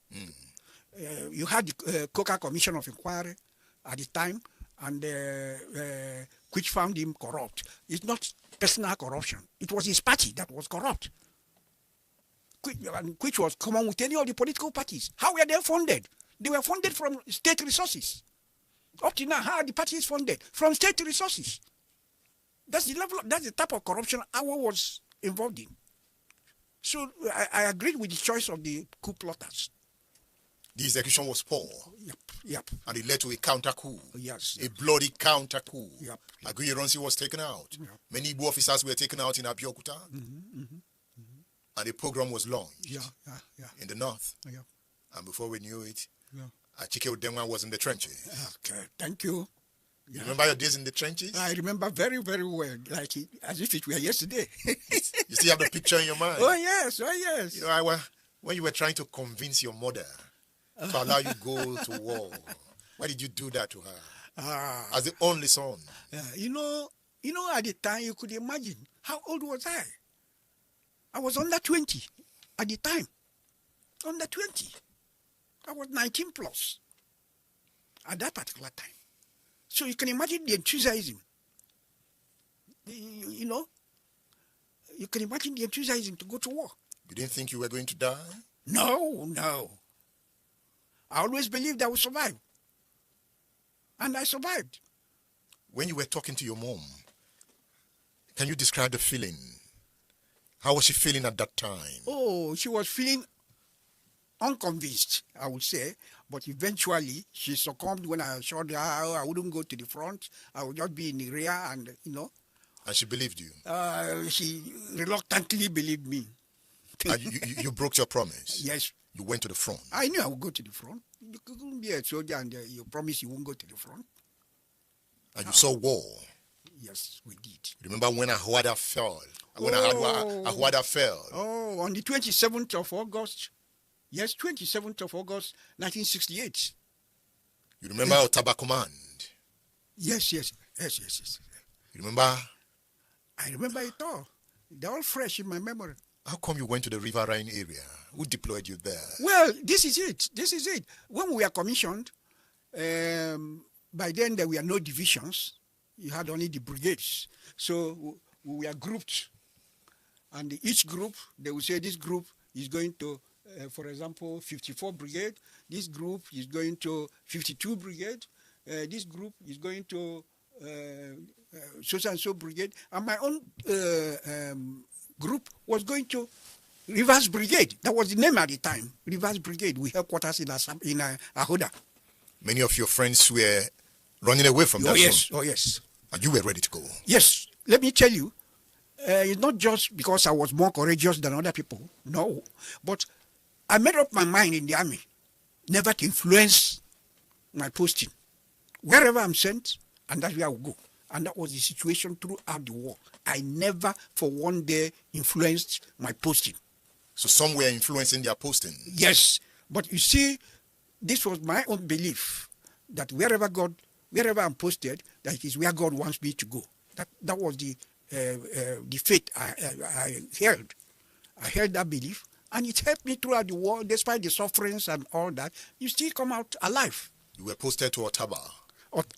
You had the Coca Commission of Inquiry at the time, and which found him corrupt. It's not personal corruption. It was his party that was corrupt, which was common with any of the political parties. How were they funded? They were funded from state resources. Up to now, how are the parties funded? From state resources. That's the level. That's the type of corruption Awa was involved in. So I agreed with the choice of the coup plotters. The execution was poor. Yep. And it led to a counter coup. Yes. A bloody counter coup. Yep. Agui Ironsi was taken out. Yep. Many Igbo officers were taken out in Abeokuta. And a program was launched in the north. Yeah. And before we knew it, Achike Udemwa was in the trenches. Okay, thank you. You remember your days in the trenches? I remember very, very well, as if it were yesterday. You still have the picture in your mind? Oh, yes. You know, when you were trying to convince your mother to allow you go to war, why did you do that to her? As the only son. You know, at the time, you could imagine, how old was I? I was under 20 at the time. Under 20. I was 19 plus at that particular time. So you can imagine the enthusiasm. You know, you can imagine the enthusiasm to go to war. You didn't think you were going to die? No. I always believed I would survive. And I survived. When you were talking to your mom, can you describe the feeling? How was she feeling at that time? Oh, she was feeling unconvinced, I would say, but eventually she succumbed when I assured her I wouldn't go to the front. I would just be in the rear, and And she believed you? She reluctantly believed me. And you broke your promise? Yes. You went to the front? I knew I would go to the front. You couldn't be a soldier and you promise you won't go to the front. And you saw war? Yes, we did. Remember when Ahuada fell? Ahuada fell? Oh, on the 27th of August. Yes, 27th of August, 1968. You remember Otaba Command? Yes. You remember? I remember it all. They're all fresh in my memory. How come you went to the riverine area? Who deployed you there? Well, this is it. When we were commissioned, by then there were no divisions. You had only the brigades. So we were grouped. And each group, they would say this group is going to, for example, 54 Brigade. This group is going to 52 Brigade. This group is going to so-and-so Brigade. And my own group was going to Rivers Brigade. That was the name at the time, Rivers Brigade. We had quarters in Ahoda. Many of your friends were running away from that zone. Oh, yes. And you were ready to go. Yes. Let me tell you, it's not just because I was more courageous than other people. No. But I made up my mind in the army never to influence my posting. Wherever I'm sent, and that's where I will go. And that was the situation throughout the war. I never for one day influenced my posting. So some were influencing their posting? Yes. But you see, this was my own belief that wherever I'm posted, that is where God wants me to go. That was the faith I held. I held that belief, and it helped me throughout the war, despite the sufferings and all that. You still come out alive. You were posted to Otaba?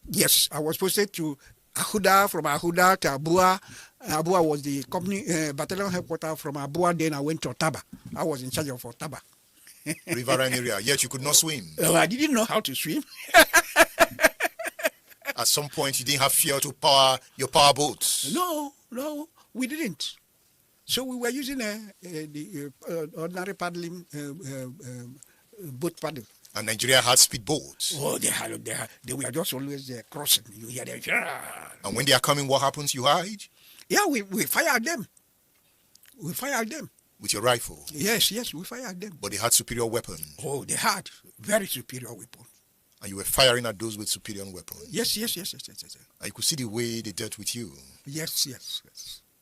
Yes, I was posted to Ahuda, from Ahuda to Abua. Abua was the company battalion headquarters. From Abua, then I went to Otaba. I was in charge of Otaba. Riverine area, yet you could not swim. I didn't know how to swim. At some point, you didn't have fear to power your power boats? No, we didn't. So we were using the ordinary paddling boat paddle. And Nigeria had speedboats? Oh, they were just always crossing. You hear them. And when they are coming, what happens? You hide? Yeah, we fired them. With your rifle? Yes, we fired them. But they had superior weapons? Oh, they had very superior weapons. And you were firing at those with superior weapons? Yes. And you could see the way they dealt with you? Yes.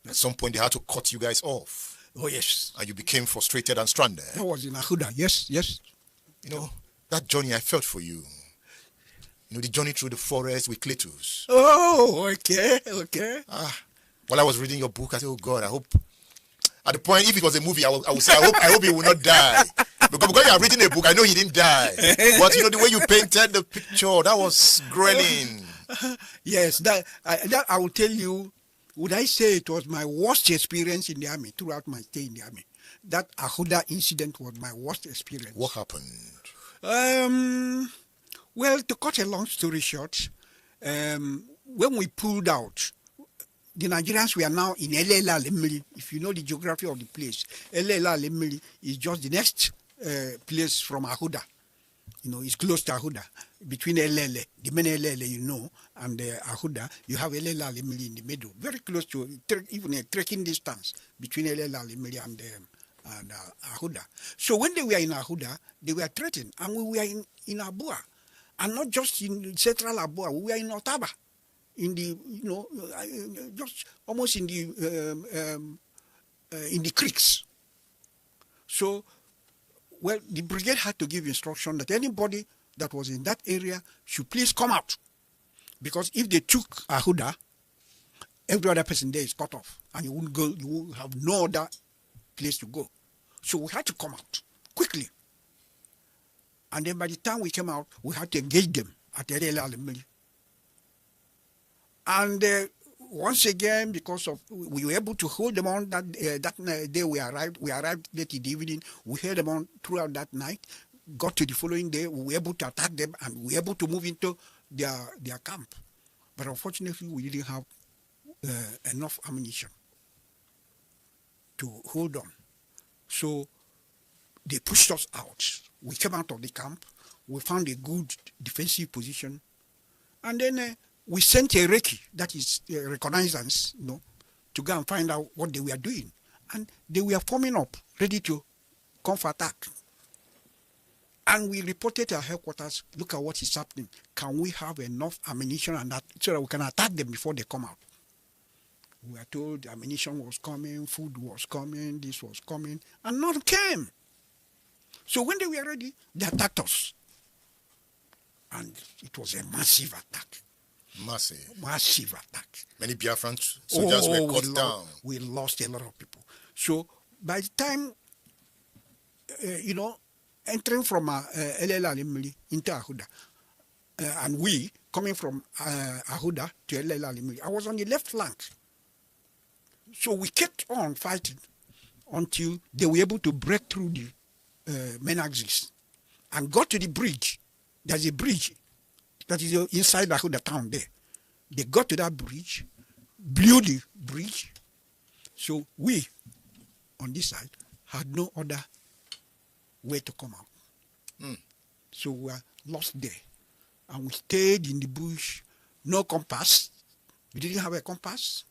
At some point, they had to cut you guys off? Oh, yes. And you became frustrated and stranded? That was in Ahuda, yes. You know, that journey, I felt for you. the journey through the forest with Cletus. Oh, okay. While I was reading your book, I said, oh God, I hope. At the point, if it was a movie, I would say, I hope he will not die. Because you are reading a book, I know he didn't die. But the way you painted the picture, that was grilling. Yes, that I will tell you. Would I say it was my worst experience in the army throughout my stay in the army? That Ahuda incident was my worst experience. What happened? Well, to cut a long story short, when we pulled out, the Nigerians were now in Elela Lemeli. If you know the geography of the place, Elela Lemeli is just the next place from Ahuda. It's close to Ahuda. Between Elele, the main Elele, and Ahuda, you have Elela Lemeli in the middle. Very close to, even a trekking distance between Elela Lemeli and Ahuda. So when they were in Ahuda, they were threatened. And we were in Abua. And not just in central Abua, we were in Otaba. In the, just almost in the creeks. So, well, the brigade had to give instruction that anybody that was in that area should please come out. Because if they took Ahuda, every other person there is cut off. And you won't have no other place to go. So we had to come out quickly. And then by the time we came out, we had to engage them at Elela Lemeli. And once again, because of we were able to hold them on that day we arrived late in the evening. We held them on throughout that night. Got to the following day, we were able to attack them and we were able to move into their camp. But unfortunately, we didn't have enough ammunition to hold on. So they pushed us out. We came out of the camp. We found a good defensive position. And then we sent a recce, that is reconnaissance, to go and find out what they were doing. And they were forming up, ready to come for attack. And we reported to our headquarters, look at what is happening. Can we have enough ammunition and that, so that we can attack them before they come out? We were told ammunition was coming, food was coming, this was coming, and none came. So when they were ready, they attacked us. And it was a massive attack. Massive attack. Many Biafran soldiers were cut down. We lost a lot of people. So by the time, entering from Elela Lemeli into Ahuda, and we coming from Ahuda to Elela Lemeli, I was on the left flank. So we kept on fighting until they were able to break through the main axis and got to the bridge. There's a bridge that is inside the town there. They got to that bridge, blew the bridge. So we, on this side, had no other way to come out. So we were lost there. And we stayed in the bush, no compass. You didn't have a compass.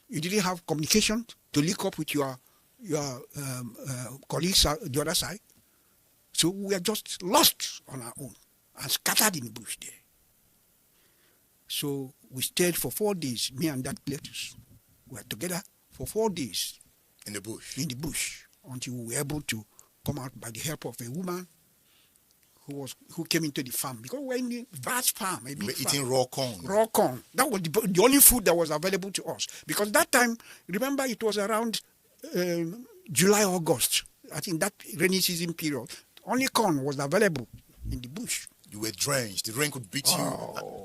You didn't have communication to link up with your colleagues on the other side. So we were just lost on our own and scattered in the bush there. So we stayed for 4 days, me and that Cletus. We were together for 4 days. In the bush? In the bush, until we were able to come out by the help of a woman who came into the farm. Because we were in a vast farm, a big farm. Eating raw corn. Raw corn. That was the only food that was available to us. Because that time, remember, it was around July, August. I think that rainy season period. Only corn was available in the bush. You were drenched. The rain could beat you,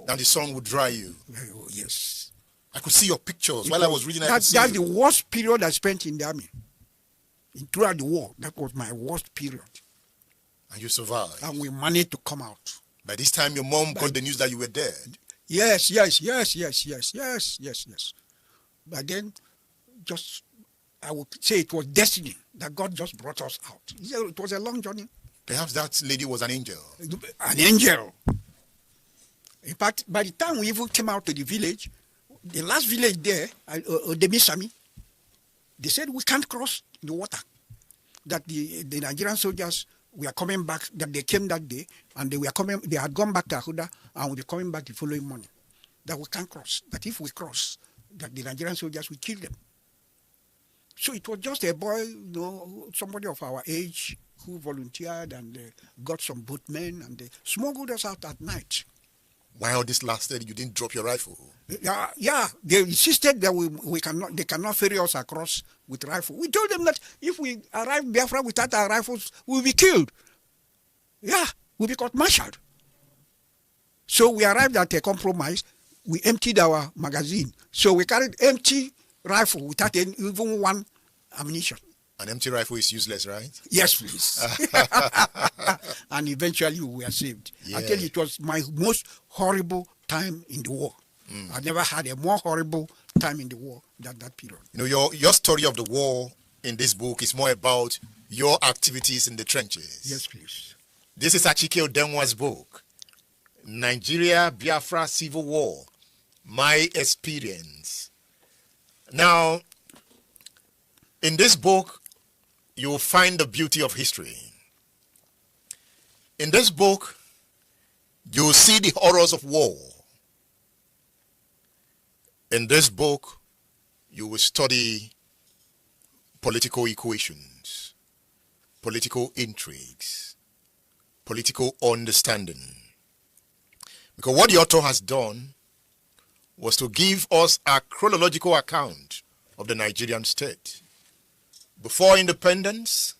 and the sun would dry you. Oh, yes. I could see your pictures while I was reading. That's the worst period I spent in the army. Throughout the war, that was my worst period. And you survived. And we managed to come out. By this time, your mom got the news that you were dead. Yes. But then, I would say it was destiny that God just brought us out. It was a long journey. Perhaps that lady was an angel. An angel. In fact, by the time we even came out to the village, the last village there, Demisami, they said we can't cross the water. That the Nigerian soldiers were coming back, that they came that day, and they had gone back to Ahuda, and would be coming back the following morning. That we can't cross. That if we cross, that the Nigerian soldiers will kill them. So it was just a boy, somebody of our age, who volunteered and got some boatmen and they smuggled us out at night. While this lasted, you didn't drop your rifle. Yeah, they insisted that they cannot ferry us across with rifle. We told them that if we arrive in Biafra without our rifles, we'll be killed. Yeah, we'll be court-martialed. So we arrived at a compromise. We emptied our magazine. So we carried empty rifle without even one ammunition. An empty rifle is useless, right? Yes, please. And eventually we were saved. Yeah. I tell you, it was my most horrible time in the war. I've never had a more horrible time in the war than that period. You know, your story of the war in this book is more about your activities in the trenches. Yes, please. This is Achike Odenwa's book, Nigeria Biafra Civil War, My Experience. Now, in this book, you will find the beauty of history. In this book, you will see the horrors of war. In this book, you will study political equations, political intrigues, political understanding. Because what the author has done was to give us a chronological account of the Nigerian state. Before independence,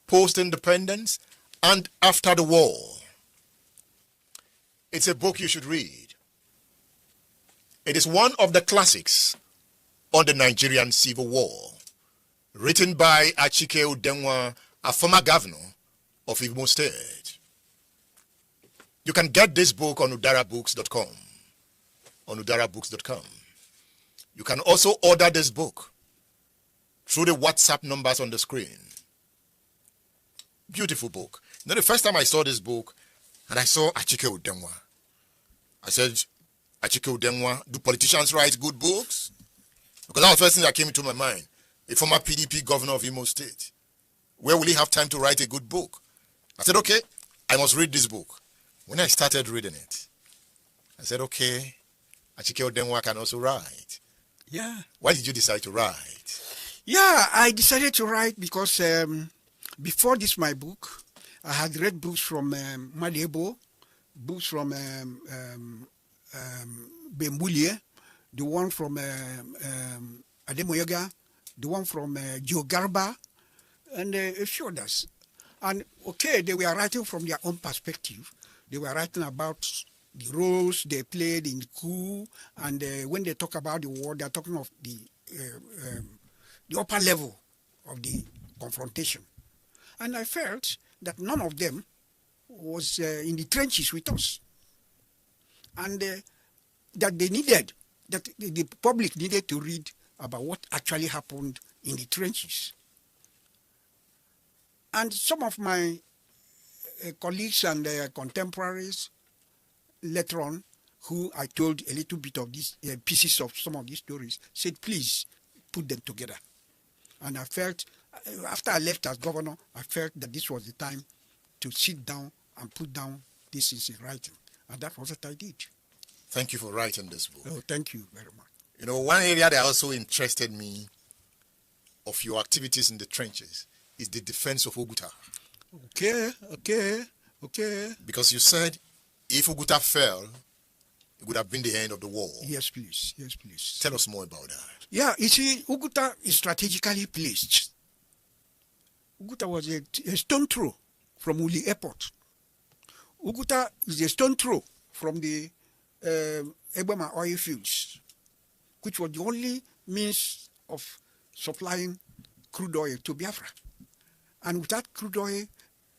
post-independence, and after the war. It's a book you should read. It is one of the classics on the Nigerian Civil War, written by Achike Odenwa, a former governor of Imo State. You can get this book on udarabooks.com. You can also order this book through the WhatsApp numbers on the screen. Beautiful book. You know, the first time I saw this book, and I saw Achike Odenwa, I said, Achike Odenwa, do politicians write good books? Because that was the first thing that came into my mind. A former PDP governor of Imo State. Where will he have time to write a good book? I said, okay, I must read this book. When I started reading it, I said, okay, Achike Odenwa can also write. Yeah. Why did you decide to write? Yeah, I decided to write because before this, my book, I had read books from Madebo, books from Bembulie, the one from Ademoyoga, the one from Joe Garba, and a few others. And okay, they were writing from their own perspective. They were writing about the roles they played in Coup, and when they talk about the war, they are talking of the upper level of the confrontation. And I felt that none of them was in the trenches with us. And that they needed, that the public needed to read about what actually happened in the trenches. And some of my colleagues and contemporaries later on, who I told a little bit of these pieces of some of these stories, said, please put them together. And I felt, after I left as governor, I felt that this was the time to sit down and put down this in writing. And that was what I did. Thank you for writing this book. Oh, thank you very much. You know, one area that also interested me of your activities in the trenches is the defense of Oguta. Okay. Because you said if Oguta fell, it would have been the end of the war. Yes, please. Tell us more about that. Yeah, you see, Oguta is strategically placed. Oguta was a stone throw from Uli Airport. Oguta is a stone throw from the Ebema oil fields, which was the only means of supplying crude oil to Biafra. And without crude oil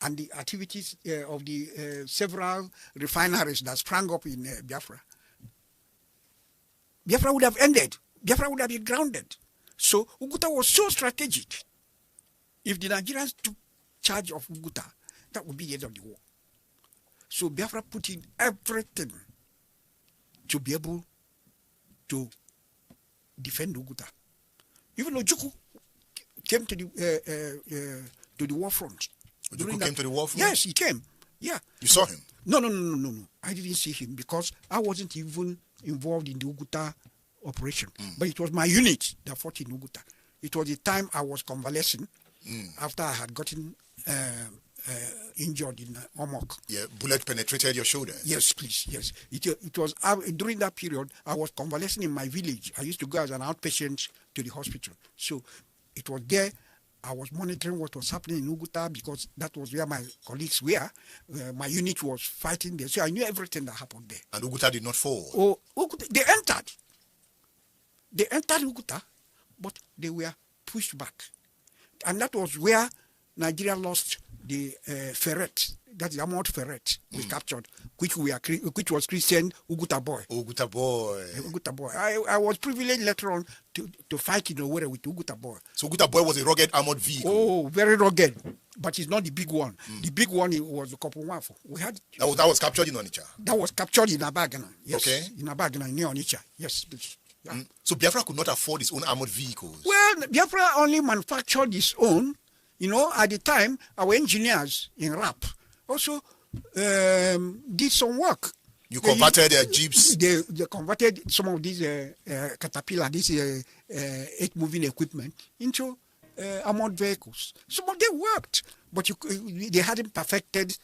and the activities of the several refineries that sprang up in Biafra, Biafra would have ended. Biafra would have been grounded. So Oguta was so strategic. If the Nigerians took charge of Oguta, that would be the end of the war. So Biafra put in everything to be able to defend Oguta. Even Ojukwu came to the war front. Ojukwu came to the war front? Yes, he came. Yeah. You saw him? No. I didn't see him because I wasn't even involved in the Oguta operation. But it was my unit that fought in Oguta. It was the time I was convalescing after I had gotten injured in Omok. Yeah, bullet penetrated your shoulder. Yes, please. Yes, it was during that period. I was convalescing in my village. I used to go as an outpatient to the hospital. So it was there. I was monitoring what was happening in Uguta because that was where my colleagues were. My unit was fighting there, so I knew everything that happened there. And Uguta did not fall. Oh, Uguta, they entered. They entered Uguta, but they were pushed back, and that was where Nigeria lost the ferret. That is Amount ferret we captured, which was Christian Uguta boy. Uguta boy. Uguta boy. I was privileged later on to fight in Owerri with Uguta boy. So Uguta boy was a rugged armored vehicle. Oh, very rugged, but it's not the big one. The big one was the Kopu. We had that was captured in Onitsha. That was captured in Abagana. Yes. Okay. In Abagana near Onitsha. Yes, please. Yeah. So Biafra could not afford its own armored vehicles. Well, Biafra only manufactured its own. You know, at the time, our engineers in RAP also did some work. You converted their jeeps? They converted some of these Caterpillar, this 8-moving equipment into armored vehicles. Some of them worked, but they hadn't perfected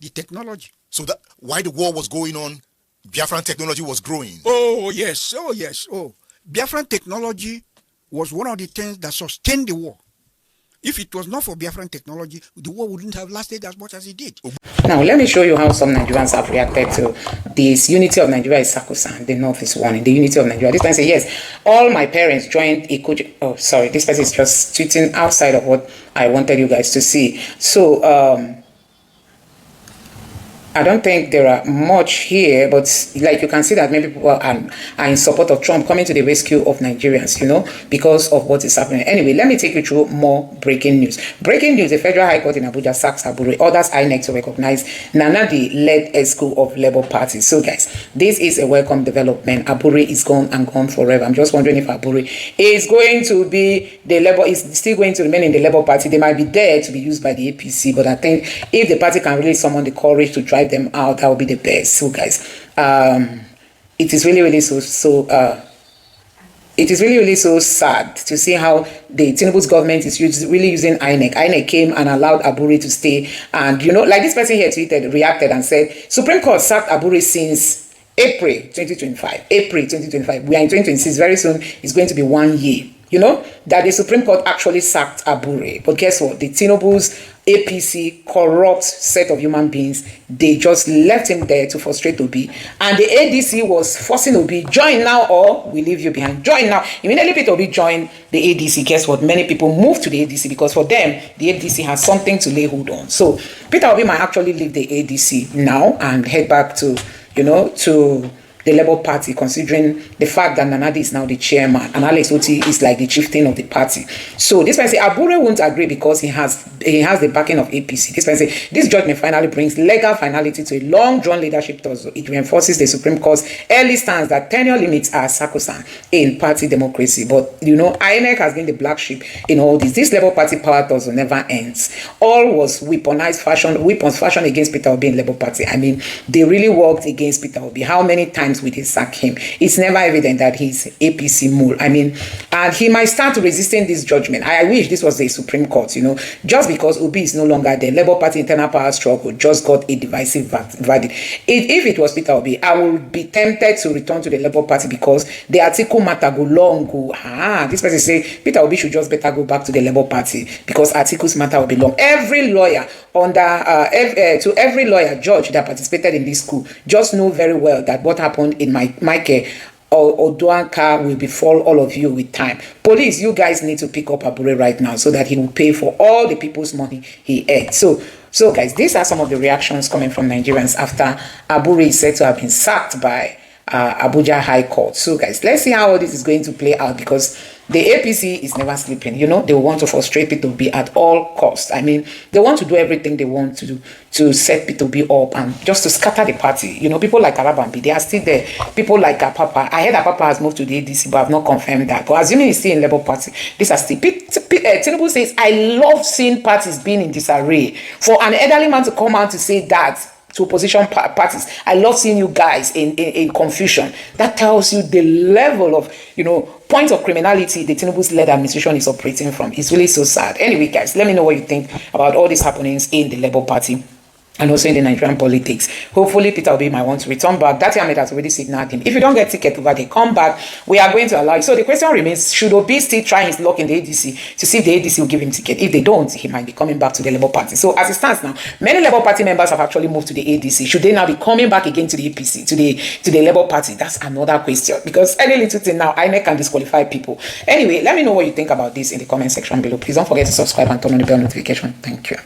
the technology. So that while the war was going on, Biafran technology was growing? Oh, yes. Oh, yes. Oh, Biafran technology was one of the things that sustained the war. If it was not for Biafran technology, the war wouldn't have lasted as much as it did. Now, let me show you how some Nigerians have reacted to this. Unity of Nigeria is sacrosanct. The North is one. The unity of Nigeria. This person says, yes, all my parents joined a coach. Oh, sorry. This person is just tweeting outside of what I wanted you guys to see. So, I don't think there are much here, but like you can see that many people are in support of Trump coming to the rescue of Nigerians, you know, because of what is happening. Anyway, let me take you through more breaking news. Breaking news, the Federal High Court in Abuja sacks Aburi, orders INEC to recognize nnamdi-led school of Labour Party. So guys, this is a welcome development. Aburi is gone and gone forever. I'm just wondering if Aburi is going to be is still going to remain in the Labour Party. They might be there to be used by the APC, but I think if the party can really summon the courage to drive them out, that will be the best. So guys, it is really so sad to see how the Tinubu's government is really using INEC. INEC came and allowed Aburi to stay, and you know, like this person here reacted and said, Supreme Court sacked Aburi since April 2025. April 2025. We are in 2026. Very soon it's going to be 1 year. You know, that the Supreme Court actually sacked Aburi. But guess what? The Tinubu's APC corrupt set of human beings, they just left him there to frustrate Obi. And the ADC was forcing Obi, join now or we leave you behind. Join now. Immediately Peter Obi joined the ADC. Guess what? Many people moved to the ADC because for them, the ADC has something to lay hold on. So Peter Obi might actually leave the ADC now and head back to, you know, to the Labour Party, considering the fact that Nnamdi is now the chairman and Alex Otti is like the chieftain of the party. So this person say Aburi won't agree because he has the backing of APC. This person say this judgment finally brings legal finality to a long-drawn leadership tussle. It reinforces the Supreme Court's early stance that tenure limits are sacrosanct in party democracy. But you know, INEC has been the black sheep in all this. This Labour Party power tussle never ends. All was weapons fashion against Peter Obi in Labour Party. I mean, they really worked against Peter Obi. How many times we did sack him? It's never evident that he's APC mole. I mean, and he might start resisting this judgment. I wish this was the Supreme Court, you know, just because Obi is no longer there. Labour Party internal power struggle just got a divisive verdict. If it was Peter Obi, I would be tempted to return to the Labour Party because the article matter go long. This person say Peter Obi should just better go back to the Labour Party because articles matter will be long. Every lawyer every lawyer judge that participated in this coup just know very well that what happened in Michael or Duanka will befall all of you with time. Police, you guys need to pick up Aburi right now so that he will pay for all the people's money he ate. So guys, these are some of the reactions coming from Nigerians after Aburi is said to have been sacked by Abuja High Court. So guys, let's see how all this is going to play out because the APC is never sleeping. You know, they want to frustrate Peter Obi at all costs. I mean, they want to do everything they want to do to set Peter Obi up and just to scatter the party. You know, people like Arabambi, they are still there. People like Apapa. I heard Apapa has moved to the ADC, but I've not confirmed that. But assuming he's still in Labour Party, these are still. Tinubu says, I love seeing parties being in disarray. For an elderly man to come out to say that to opposition parties, I love seeing you guys in confusion. That tells you the level of, you know, point of criminality the Tinubu's led administration is operating from. It's really so sad. Anyway, guys, let me know what you think about all these happenings in the Labour Party and also in the Nigerian politics. Hopefully, Peter Obi might want to return back. That Ahmed has already signaled him. If you don't get ticket over there, come back. We are going to allow you. So the question remains, should Obi still try his luck in the ADC to see if the ADC will give him ticket? If they don't, he might be coming back to the Labour Party. So as it stands now, many Labour Party members have actually moved to the ADC. Should they now be coming back again to the APC, to the Labour Party? That's another question. Because any little thing now, INEC can disqualify people. Anyway, let me know what you think about this in the comment section below. Please don't forget to subscribe and turn on the bell notification. Thank you.